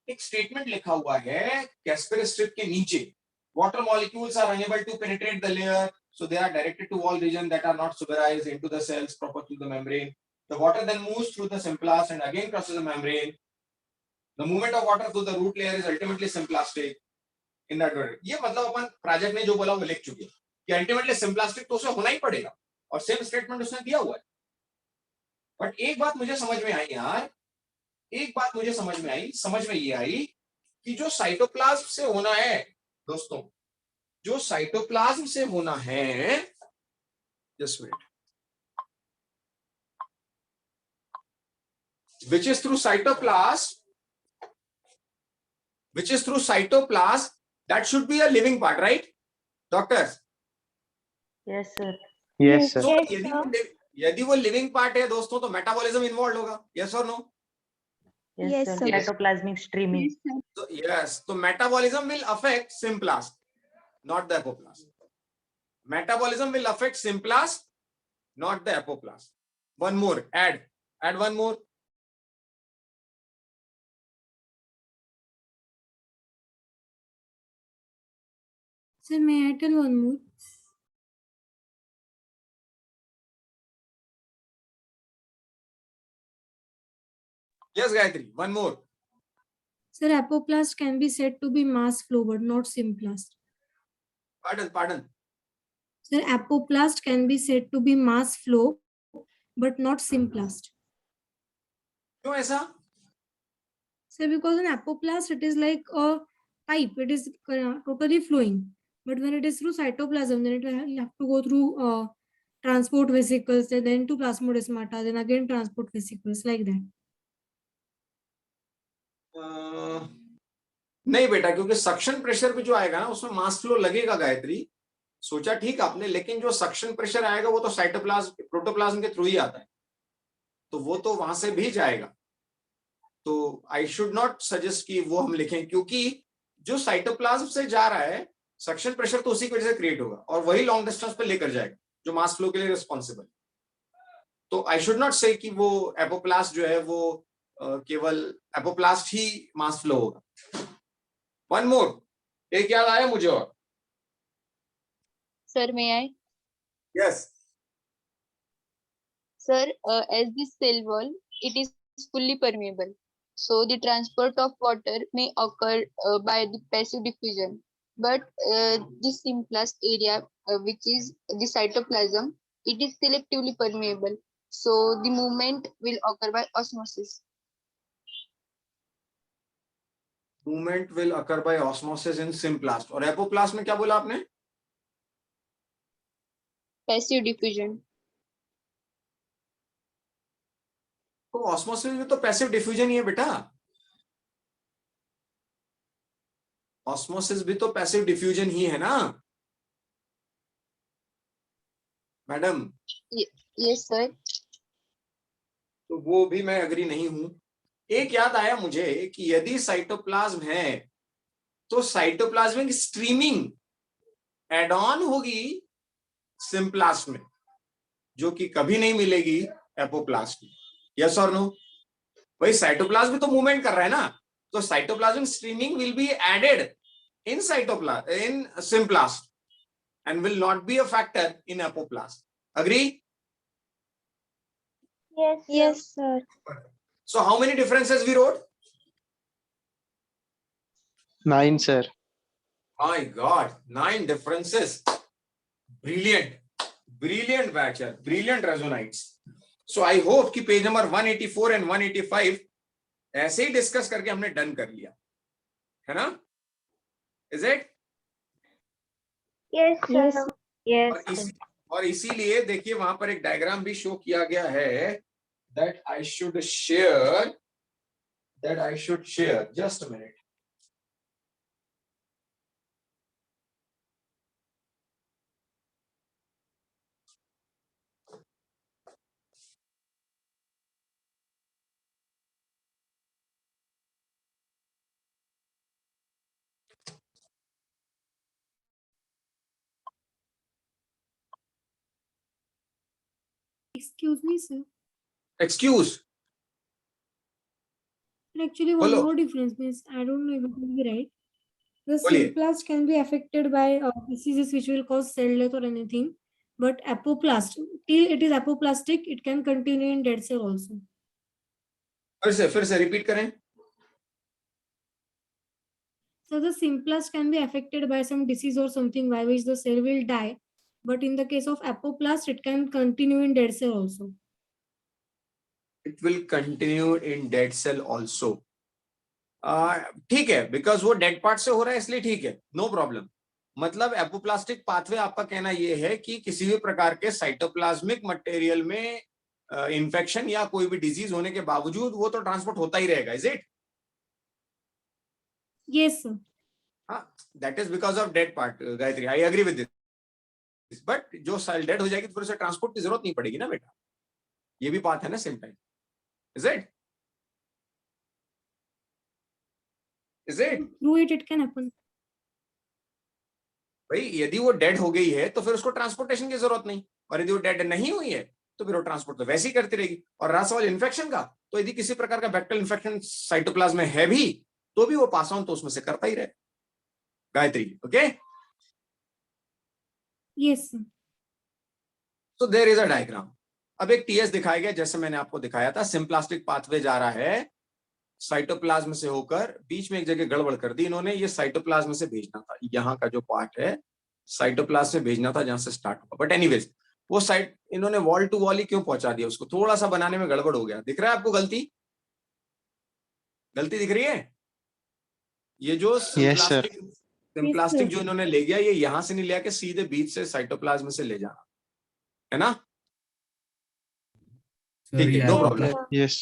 एक स्टेटमेंट लिखा हुआ है कैस्पर स्ट्रिप के नीचे, water molecules are unable to penetrate the layer, so they are directed to wall region that are not suberized into the cells proper to the membrane. The water then moves through the symplast and again crosses the membrane. The movement of water through the root layer is ultimately symplastic in that way. ये मतलब अपन project ने जो बोला वो लिख चुके हैं कि अल्टीमेटली सिम्प्लास्टिक तो उसे होना ही पड़ेगा, और सेम स्टेटमेंट उसने दिया हुआ है। बट एक बात मुझे समझ में आई यार, एक बात मुझे समझ में ये आई कि जो साइटोप्लाज्म से होना है दोस्तों, जो साइटोप्लाज्म से होना है, just wait, which is through cytoplasm, that should be a living part, right doctors? Yes, sir. Yes, sir. So यदि वो लिविंग पार्ट है दोस्तों तो मेटाबॉलिज्म इन्वॉल्व होगा, यस और no? Yes, Yes, sir. sir. Cytoplasmic streaming. So yes, so metabolism will affect symplast, not the apoplast. Metabolism will affect symplast, not the apoplast. One more, add one more. Sir, may I tell one more? Yes, Gayatri, one more. Sir, apoplast can be said to be mass flow but not symplast. Pardon. Sir, apoplast can be said to be mass flow but not symplast. क्यों ऐसा? Sir, because in apoplast it is like a pipe, it is totally flowing. But when it is through cytoplasm, then it will have to go through transport vesicles, then to plasmodesmata, then again transport vesicles, like that. नहीं बेटा, क्योंकि suction pressure भी जो आएगा ना उसमें mass flow लगेगा गायत्री, सोचा ठीक आपने, लेकिन जो सक्शन प्रेशर आएगा वो तो साइटोप्लाज्म प्रोटोप्लाज्म के थ्रू ही आता है, तो वो तो वहां से भी जाएगा। तो आई शुड नॉट सजेस्ट कि वो हम लिखें, क्योंकि जो साइटोप्लाज्म से जा रहा है सक्शन प्रेशर तो उसी की वजह से क्रिएट होगा और वही लॉन्ग डिस्टेंस पे लेकर जाएगा जो मास फ्लो के लिए रिस्पॉन्सिबल। तो आई शुड नॉट से कि वो एपोप्लास्ट जो है वो केवल एपोप्लास्ट ही मास फ्लो होगा। वन मोर, एक याद आया मुझे और। Sir, may I? Yes Sir, as this cell wall, it is fully permeable. So the transport of water may occur by the passive diffusion. But this symplast area, which is the cytoplasm, it is selectively permeable. So the movement will occur by osmosis. Movement will occur by osmosis in symplast. और apoplast में क्या बोला आपने? Passive diffusion. तो osmosis में तो passive diffusion ही है बेटा, ऑस्मोसिस भी तो पैसिव डिफ्यूजन ही है ना मैडम? Yes, sir. तो वो भी मैं अग्री नहीं हूं। एक याद आया मुझे कि यदि साइटोप्लाज्म है तो साइटोप्लाज्मिक स्ट्रीमिंग एड ऑन होगी सिम्प्लास्ट में, जो कि कभी नहीं मिलेगी एपोप्लास्ट में। यस और नो? भाई साइटोप्लाज्म भी तो मूवमेंट कर रहा है ना, So cytoplasmic streaming will be added in Symplast and will not be a factor in apoplast. Agree? Yes, sir. So how many differences we wrote? 9, sir. My God, 9 differences. Brilliant. Brilliant batcher. Brilliant Resonites. So I hope कि page number 184 and 185 ऐसे ही discuss करके हमने done कर लिया है ना? Is it? Yes, sir. और इसीलिए देखिए वहां पर एक डायग्राम भी शो किया गया है that I should share just a minute. Excuse me, sir. Excuse. And actually, one Hello. more difference means I don't know if it will be right. The Bolliye. Symplast can be affected by diseases which will cause cell death or anything, but apoplast, till it is apoplastic, it can continue in dead cell also. फिर से repeat करें. So the Symplast can be affected by some disease or something by which the cell will die, but in the case of apoplast, it can continue in dead cell also. It will continue in dead cell also. ठीक है, because वो dead part से हो रहा है इसलिए ठीक है, नो प्रॉब्लम. मतलब एपोप्लास्टिक पाथवे आपका कहना ये है कि किसी भी प्रकार के साइटोप्लाज्मिक मटेरियल में इन्फेक्शन या कोई भी डिजीज होने के बावजूद वो तो ट्रांसपोर्ट होता ही रहेगा. Is it? Yes, sir. That is because of dead part. Gayatri, I agree with this. But जो सेल डेड हो जाएगी तो फिर उसे ट्रांसपोर्ट की जरूरत नहीं पड़ेगी ना बेटा. ये भी बात है ना same time. Is it? Is it? Through it can happen. भाई यदि वो डेड हो गई है तो फिर उसको ट्रांसपोर्टेशन की जरूरत नहीं, और यदि वो डेड नहीं हुई है तो फिर वो ट्रांसपोर्ट तो वैसे ही करती रहेगी. और रहा सवाल इन्फेक्शन का, तो यदि किसी प्रकार का बैक्टीरियल इन्फेक्शन साइटोप्लाज्म में है भी तो भी वो पास ऑन तो उसमें से करता ही रहे. गायत्री, ओके? Yes, sir. तो देयर इज अ डायग्राम. अब एक टीएस दिखाया गया जैसे मैंने आपको दिखाया था. सिम्प्लास्टिक पाथवे जा रहा है साइटोप्लाज्म से होकर, बीच में एक जगह गड़बड़ कर दी इन्होंने. ये साइटोप्लाज्म से भेजना था, यहाँ का जो पार्ट है साइटोप्लाज्म से भेजना था जहां से स्टार्ट हुआ. बट एनीवेज वो साइट इन्होंने वॉल टू वॉल ही क्यों पहुंचा दिया उसको? थोड़ा सा बनाने में गड़बड़ हो गया. दिख रहा है आपको गलती दिख रही है? ये जो सिम्प्लास्टिक जो इन्होंने ले गया, ये यहां से नहीं ले आके सीधे बीच से साइटोप्लाज्म से ले जाना है ना. ठीक है, नो प्रॉब्लम. Yes.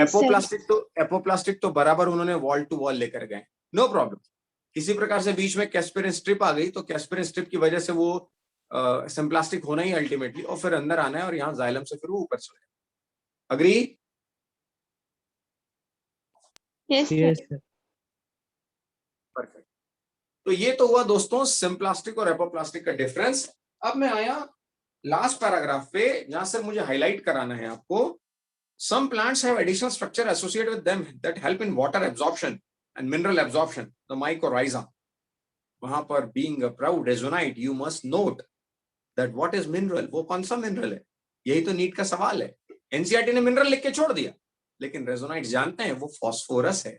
एपोप्लास्टिक तो बराबर उन्होंने वॉल टू वॉल लेकर गए, नो प्रॉब्लम. किसी प्रकार से बीच में कैस्पेरिन स्ट्रिप आ गई तो कैस्पेरिन स्ट्रिप की वजह से वो सिम्प्लास्टिक होना ही अल्टीमेटली, और फिर अंदर आना है और यहाँ जाइलम से फिर वो ऊपर चले. Agree? Yes, Yes, sir. sir. Perfect. तो ये तो हुआ दोस्तों सिम्प्लास्टिक और एपोप्लास्टिक का डिफरेंस. अब मैं आया लास्ट पैराग्राफ पे जहां से मुझे हाईलाइट कराना है आपको. Some plants have additional structure associated with them that help in water absorption and mineral absorption, the mycorrhiza. वहां पर being a proud Resonite, you must note that what is mineral? वो कौन सा मिनरल है? यही तो नीट का सवाल है. एनसीईआरटी ने मिनरल लिख के छोड़ दिया, लेकिन रेजोनाइट जानते हैं वो फॉस्फोरस है.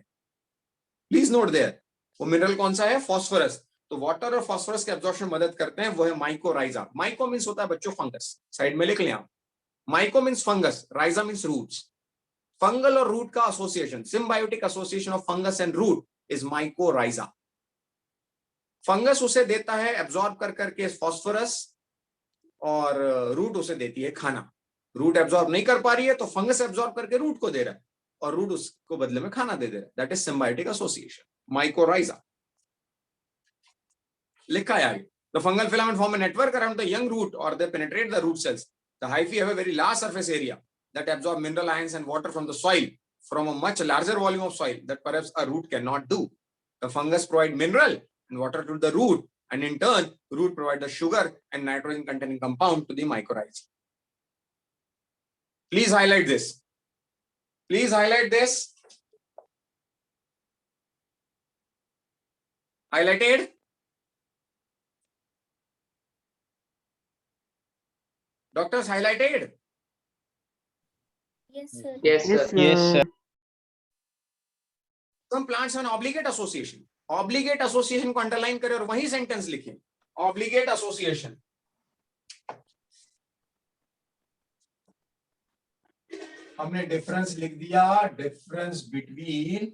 प्लीज नोट देयर, वो मिनरल कौन सा है? फॉस्फोरस. तो वाटर और फॉस्फोरस के एब्जॉर्प्शन में मदद करते हैं, वो है माइकोराइजा. माइको मीन्स होता है बच्चों फंगस, साइड में लिख लें आप. Myco means fungus, rhiza means roots. Fungal और रूट का association, symbiotic association of fungus and root is mycorrhiza. Fungus उसे देता है एब्जॉर्ब कर करके फॉस्फोरस, और रूट उसे देती है खाना. रूट एब्जॉर्ब नहीं कर पा रही है तो फंगस एब्जॉर्ब करके रूट को दे रहा है, और रूट उसको बदले में खाना दे दे रहा है. That is symbiotic association, mycorrhiza. लिखा है आगे. The fungal filament form a network around the young root, or they penetrate the root cells. The hyphae have a very large surface area that absorb mineral ions and water from the soil, from a much larger volume of soil that perhaps a root cannot do. The fungus provide mineral and water to the root, and in turn, root provide the sugar and nitrogen containing compound to the mycorrhizae. Please highlight this. Please highlight this. Highlighted? Doctors, highlighted? Yes, sir. Yes, sir. Yes, sir. Some plants have an obligate association. Obligate association को underline करें और वही sentence लिखें. Obligate association. हमने difference लिख दिया. Difference between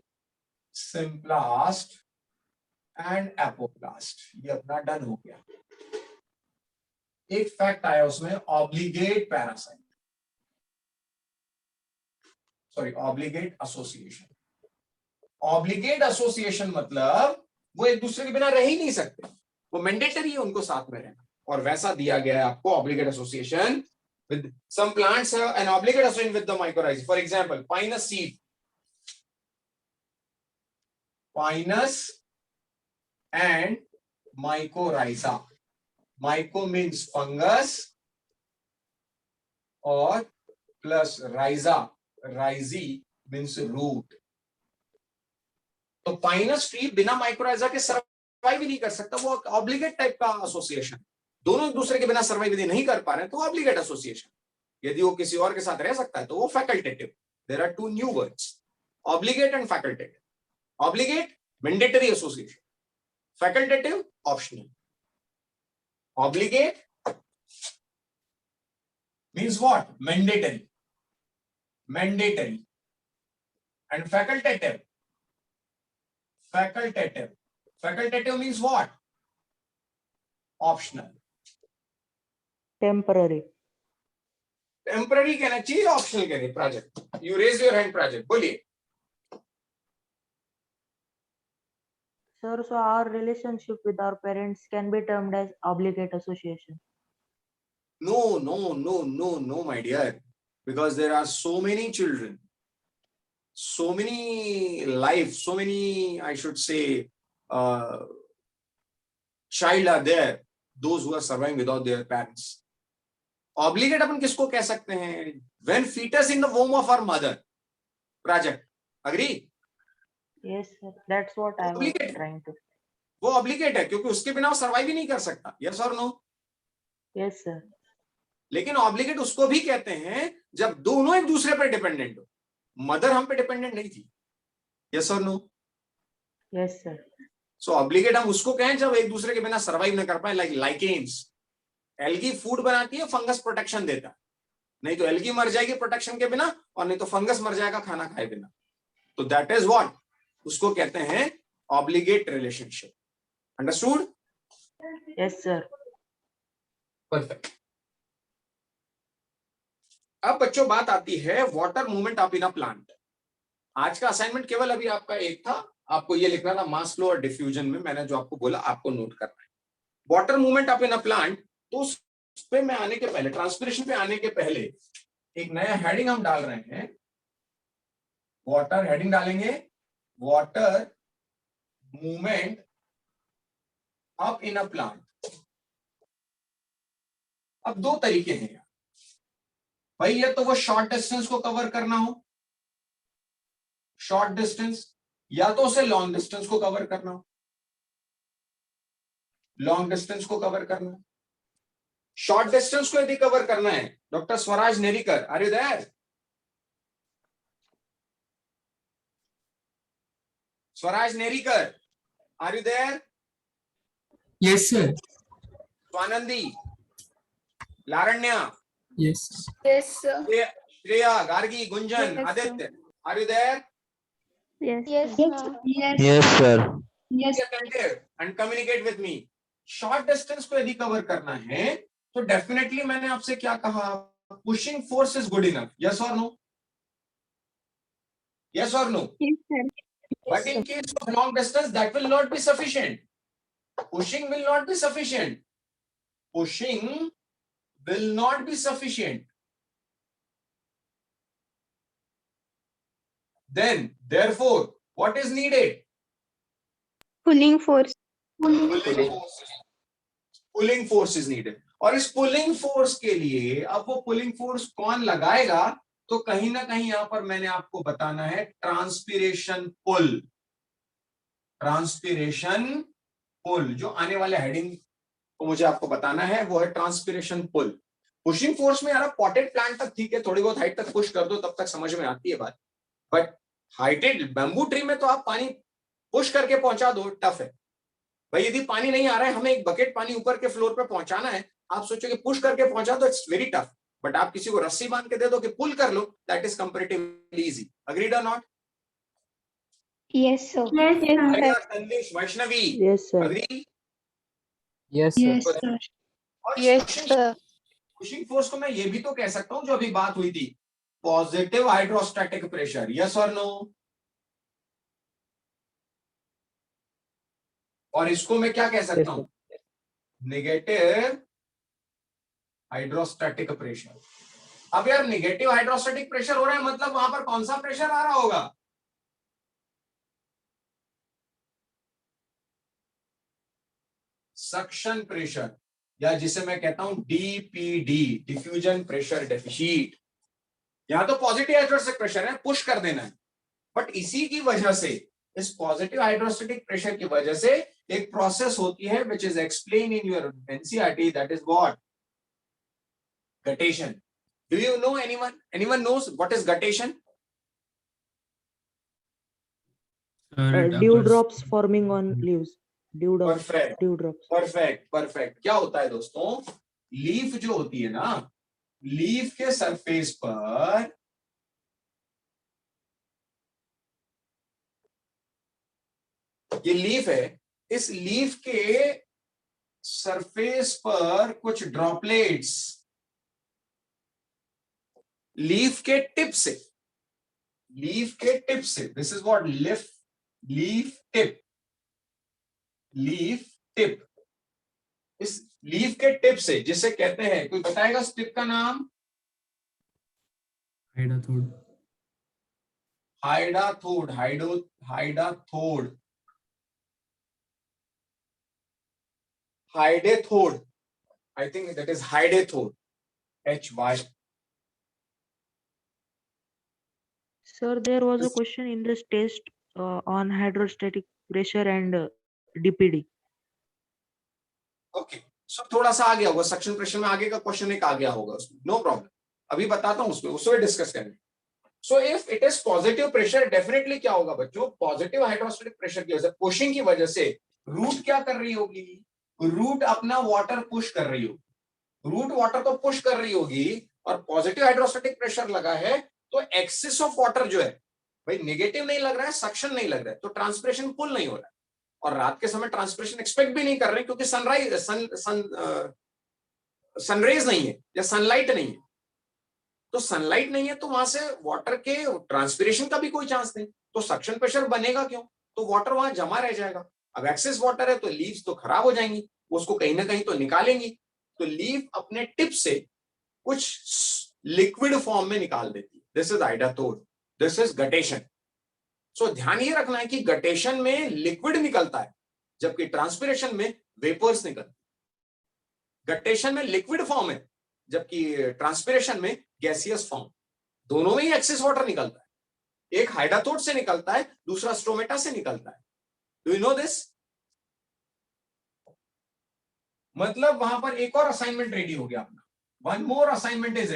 symplast and apoplast. ये अपना डन हो गया. एक फैक्ट आया उसमें, obligate parasite, sorry obligate association. Obligate association मतलब वो एक दूसरे के बिना रह ही नहीं सकते, वो मैंडेटरी है उनको साथ में रहना. और वैसा दिया गया है आपको obligate association with some plants have an obligate association with the mycorrhizae. For example, pinus seed. Pinus and mycorrhiza. Myco means fungus or plus rhiza. Rhizae means root. तो पाइनस ट्री बिना माइक्रोराइजा के survive ही नहीं कर सकता. वो obligate type का association. दोनों एक दूसरे के बिना सर्वाइव यदि नहीं कर पा रहे हैं तो ऑब्लिगेट एसोसिएशन. यदि वो किसी और के साथ रह सकता है तो वो facultative. There are two new words, obligate and facultative. Obligate mandatory association, facultative optional. Obligate means what? Mandatory. Mandatory. And facultative. Facultative. Facultative means what? Optional. Temporary. Temporary कहना चाहिए, optional कहना. Project. You raise your hand, Project. बोलिए. Sir, so our relationship with our parents can be termed as obligate association. No, my dear. Because there are so many children, so many lives, so many, I should say, child are there, those who are surviving without their parents. Obligate अपन किसको कह सकते हैं? When fetus in the womb of our mother. Project. Agree? Yes, sir. That's what I was Obligate. trying to. वो obligate है क्योंकि उसके बिना वो सर्वाइव ही नहीं कर सकता. यस और नो? Yes, sir. लेकिन ऑब्लिगेट उसको भी कहते हैं जब दोनों एक दूसरे पर डिपेंडेंट हो. मदर हम पे डिपेंडेंट नहीं थी. यस और नो? Yes, sir. सो ऑब्लिगेट हम उसको कहें जब एक दूसरे के बिना सर्वाइव न कर पाए. Like lichens. एल्गी फूड बनाती है, फंगस प्रोटेक्शन देता है. नहीं तो एल्गी मर जाएगी प्रोटेक्शन के बिना, और नहीं तो फंगस मर जाएगा खाना खाए बिना. तो दैट इज व्हाट, उसको कहते हैं obligate relationship. Understood? Yes, sir. Perfect. अब बच्चों बात आती है water movement of in a plant. आज का असाइनमेंट केवल अभी आपका एक था, आपको ये लिखना था मास फ्लो और डिफ्यूजन में. मैंने जो आपको बोला आपको नोट करना है. Water movement of in a plant. तो उस पे मैं आने के पहले, ट्रांसपिरेशन पे आने के पहले एक नया हेडिंग हम डाल रहे हैं. वाटर हेडिंग डालेंगे, water movement up in a plant. अब दो तरीके हैं भाई. ये तो वो शॉर्ट डिस्टेंस को कवर करना हो, शॉर्ट डिस्टेंस, या तो उसे लॉन्ग डिस्टेंस को कवर करना हो. लॉन्ग डिस्टेंस को कवर करना. शॉर्ट डिस्टेंस को यदि कवर करना है, doctor Swaraj Nerikar, are you there? Swaraj Nerikar, are you there? Yes, sir. Swanandi, Laranya, Yes. Yes, sir. Shreya, Gargi, Gunjan, Yes, sir. Aditya, are you there? Yes. Yes, sir. Yes, sir. Yes. Be attentive and communicate with me. Short distance को यदि cover करना है तो definitely मैंने आपसे क्या कहा, pushing force is good enough. Yes और नो? यस और no? Yes, sir. But in case of long distance, that will not be sufficient. Pushing will not be sufficient. Pushing will not be sufficient. Then, therefore, what is needed? Pulling force. Pulling force is needed. और इस pulling force के लिए अब वो pulling force कौन लगाएगा, तो कहीं ना कहीं यहां पर मैंने आपको बताना है ट्रांसपिरेशन पुल. ट्रांसपिरेशन पुल, जो आने वाले हेडिंग को मुझे आपको बताना है वो है ट्रांसपिरेशन पुल। पुशिंग फोर्स में यार पॉटेड प्लांट तक ठीक है, थोड़ी बहुत हाइट तक पुश कर दो तब तक समझ में आती है बात, बट हाइटेड बैम्बू ट्री में तो आप पानी पुश करके पहुंचा दो, टफ है भाई। यदि पानी नहीं आ रहा है, हमें एक बकेट पानी ऊपर के फ्लोर पे पहुंचाना है, आप सोचो कि पुश करके पहुंचा दो, इट्स वेरी टफ, बट आप किसी को रस्सी बांध के दे दो कि पुल कर लो, that is comparatively easy. Agreed or not? Yes, sir. Sandesh, Vaishnavi, Yes, sir. Agree? Yes, sir. और Yes, sir. पुशिंग फोर्स को मैं ये भी तो कह सकता हूं, जो अभी बात हुई थी, पॉजिटिव हाइड्रोस्टैटिक प्रेशर, यस और नो? और इसको मैं क्या कह सकता हूं? Negative hydrostatic pressure. अब यार नेगेटिव हाइड्रोस्टैटिक प्रेशर हो रहा है, मतलब वहां पर कौन सा प्रेशर आ रहा होगा? सक्शन प्रेशर, या जिसे मैं कहता हूं डीपीडी, डिफ्यूजन प्रेशर डेफिशिट। यहां तो पॉजिटिव हाइड्रोस्टैटिक प्रेशर है, पुश कर देना है, बट इसी की वजह से, इस पॉजिटिव हाइड्रोस्टैटिक प्रेशर की वजह से एक प्रोसेस होती है which is explained in your NCERT, that is what? Guttation. Do you know anyone knows what is guttation? Dewdrops forming on leaves. Perfect. Dewdrops. perfect. क्या होता है दोस्तों, लीफ जो होती है ना, लीफ के सरफेस पर ये लीफ है, इस लीफ के सरफेस पर कुछ ड्रॉपलेट्स लीफ के टिप से, this is what leaf tip, इस लीफ के टिप से, जिसे कहते हैं, कोई बताएगा इस टिप का नाम? हाइडेथोड, I think that is hydathode, HY. Sir, there was a question in this test on hydrostatic pressure and DPD. Okay, so थोड़ा सा आ गया होगा सक्शन प्रेशर में, आगे का क्वेश्चन एक आ गया होगा उसमें, नो प्रॉब्लम, अभी बताता हूं उसमें डिस्कस करेंगे। So if it is positive pressure, definitely क्या होगा बच्चों, पॉजिटिव हाइड्रोस्टैटिक प्रेशर की वजह से, पुशिंग की वजह से रूट क्या कर रही होगी? रूट अपना वाटर पुश कर रही होगी, रूट वाटर को पुश कर रही होगी, और पॉजिटिव हाइड्रोस्टैटिक प्रेशर लगा है, तो एक्सिस ऑफ वाटर जो है भाई, नेगेटिव नहीं लग रहा है, सक्शन नहीं लग रहा है, तो ट्रांसपिरेशन पुल नहीं हो रहा है। और रात के समय ट्रांसपिरेशन एक्सपेक्ट भी नहीं कर रहे, क्योंकि सनरेज नहीं है या सनलाइट नहीं है, तो सनलाइट नहीं है, तो वहां से वाटर के ट्रांसपिरेशन का भी कोई चांस नहीं, तो सक्शन प्रेशर बनेगा क्यों? तो वाटर वहां जमा रह जाएगा। अब एक्सेस वाटर है तो लीव्स तो खराब हो जाएंगी, उसको कहीं ना कहीं तो निकालेंगी, तो लीफ अपने टिप से कुछ लिक्विड फॉर्म में निकाल देती है, this is hydathode, this is guttation. So ध्यान ये रखना है कि गटेशन में लिक्विड निकलता है, जबकि ट्रांसपिरेशन में वेपर्स निकलते हैं। गटेशन में लिक्विड फॉर्म है, जबकि ट्रांसपिरेशन में गैसियस फॉर्म, दोनों में ही एक्सेस वाटर निकलता है, एक हाइडाथोड से निकलता है, दूसरा स्ट्रोमेटा से निकलता है। Do you know this? मतलब वहां पर एक और असाइनमेंट रेडी हो गया अपना, one more assignment is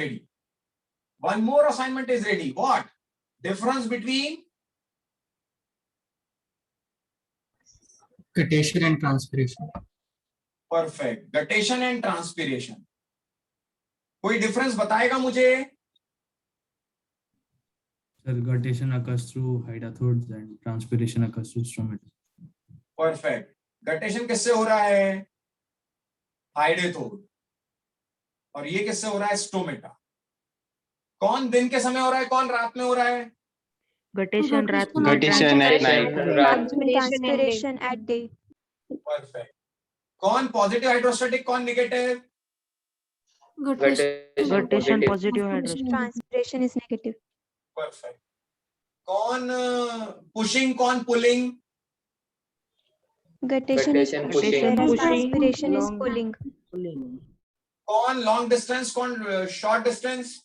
ready, what? Difference between Guttation and transpiration. Perfect, guttation and transpiration. कोई डिफरेंस बताएगा मुझे? Sir, guttation occurs through hydathodes and transpiration occurs through stomata. Perfect, guttation किससे हो रहा है? हाइडेथोड, और ये किससे हो रहा है? स्टोमेटा। कौन दिन के समय हो रहा है, कौन रात में हो रहा है? Guttation रात में, Guttation at night. Transpiration at day. Perfect. कौन पॉजिटिव हाइड्रोस्टैटिक, कौन negative? Guttation positive hydrostatic. Transpiration is negative. Perfect. कौन पुशिंग, कौन pulling? Guttation is Guttation pushing, pushing. whereas Pushing, transpiration is long- pulling. Pulling. कौन long distance, कौन short distance?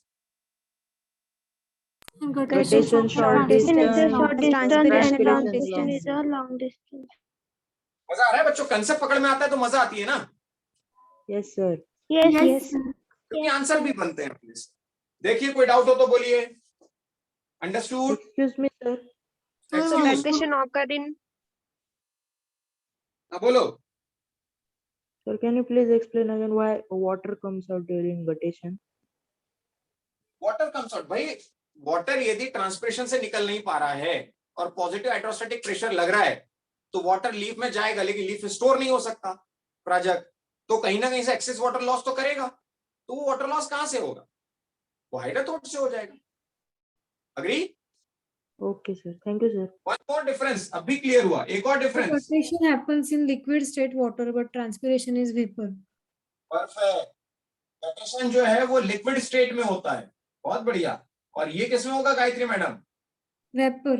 Guttation short distance. Transpiration Transpiration and long is distance. मजा आ रहा है बच्चों? Concept पकड़ में आता है तो मजा आती है ना, Yes, sir. Yes. क्योंकि आंसर भी बनते हैं अपने से। देखिए कोई डाउट हो तो बोलिए। Understood? Excuse me, sir. Excuse, occur in बोलो। Sir, can you please explain again why water comes out during guttation? Water comes out, भाई वाटर यदि ट्रांसपिरेशन से निकल नहीं पा रहा है और पॉजिटिव हाइड्रोस्टैटिक प्रेशर लग रहा है तो वाटर लीफ में जाएगा, लेकिन लीफ स्टोर नहीं हो सकता प्राजक्त, तो कहीं ना कहीं से एक्सेस वाटर लॉस तो करेगा। तो वो वाटर लॉस कहां से होगा? वो हाइड्रोथोड से हो जाएगा। Agree? Okay, sir. Thank you, sir. One more difference, अभी क्लियर हुआ। एक और difference. Guttation happens in liquid state water, but transpiration is vapor. Perfect. Guttation जो है वो लिक्विड स्टेट में होता है, बहुत बढ़िया। और ये किसमें होगा Gayatri madam? Vapor.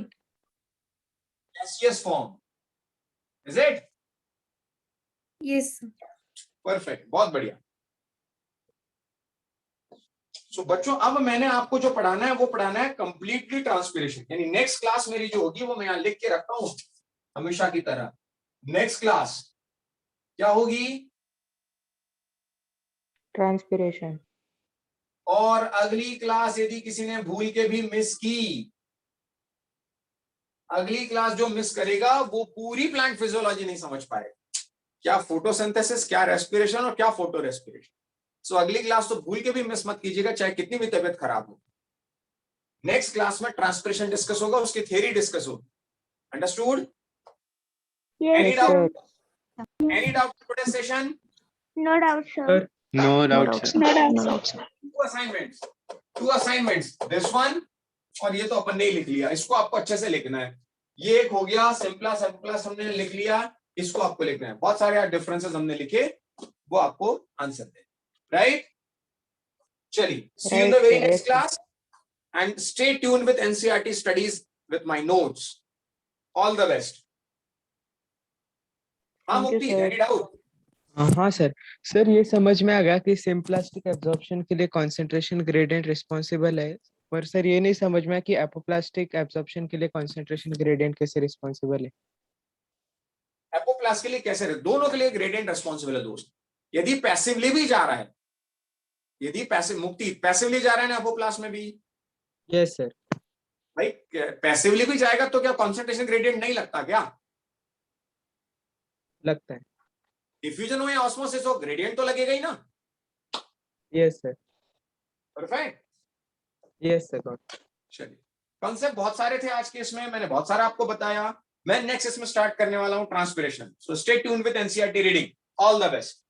Gaseous form, is it? Yes, sir. Perfect, बहुत बढ़िया। सो बच्चों अब मैंने आपको जो पढ़ाना है वो पढ़ाना है कंप्लीटली ट्रांसपिरेशन, यानी नेक्स्ट क्लास मेरी जो होगी वो मैं यहां लिख के रखता हूं हमेशा की तरह। नेक्स्ट क्लास क्या होगी? Transpiration. और अगली क्लास यदि किसी ने भूल के भी मिस की, अगली क्लास जो मिस करेगा वो पूरी प्लांट फिजियोलॉजी नहीं समझ पाएगा, क्या फोटोसिंथेसिस, क्या रेस्पिरेशन और क्या फोटो रेस्पिरेशन। सो अगली क्लास तो भूल के भी मिस मत कीजिएगा, चाहे कितनी भी तबीयत खराब हो। नेक्स्ट क्लास में ट्रांसपिरेशन डिस्कस होगा, उसकी थ्योरी डिस्कस होगी। Understood? Any Yes, doubt? sir. Any doubt today session? No doubt, sir. No doubt, sir. Two assignments, this one और ये तो अपन ने ही लिख लिया, इसको आपको अच्छे से लिखना है। ये एक हो गया सिंपला हमने लिख लिया, इसको आपको लिखना है। बहुत सारे डिफरेंसेस हमने लिखे, वो आपको आंसर दे, राइट? चलिए, see you in the very next class and stay tune with NCERT studies with my notes. All the best. हाँ Thank you, Mukti, sir. Any doubt? हाँ सर। सर ये समझ में आ गया कि सिम्प्लास्टिक एब्जॉर्प्शन के लिए कंसंट्रेशन ग्रेडियंट रिस्पॉन्सिबल है, पर सर ये नहीं समझ में आया कि एपोप्लास्टिक एब्जॉर्प्शन के लिए कंसंट्रेशन ग्रेडियंट कैसे रिस्पॉन्सिबल है। एपोप्लास्ट के लिए कैसे? दोनों के लिए ग्रेडियंट रिस्पॉन्सिबल है दोस्त। यदि पैसिवली भी जा रहा है, यदि पैसिव मुक्ति पैसिवली जा रहा है ना एपोप्लास्ट में भी, यस सर। भाई पैसिवली भी जाएगा तो क्या कॉन्सेंट्रेशन ग्रेडियंट नहीं लगता क्या? लगता है। डिफ्यूजन हो या ऑस्मोसिस हो, ग्रेडियंट तो लगेगा ही ना। Yes sir. Perfect. Yes sir. चलिए, कॉन्सेप्ट बहुत सारे थे आज के इसमें, मैंने बहुत सारा आपको बताया। मैं नेक्स्ट इसमें स्टार्ट करने वाला हूं transpiration. So stay tuned with NCERT reading. All the best.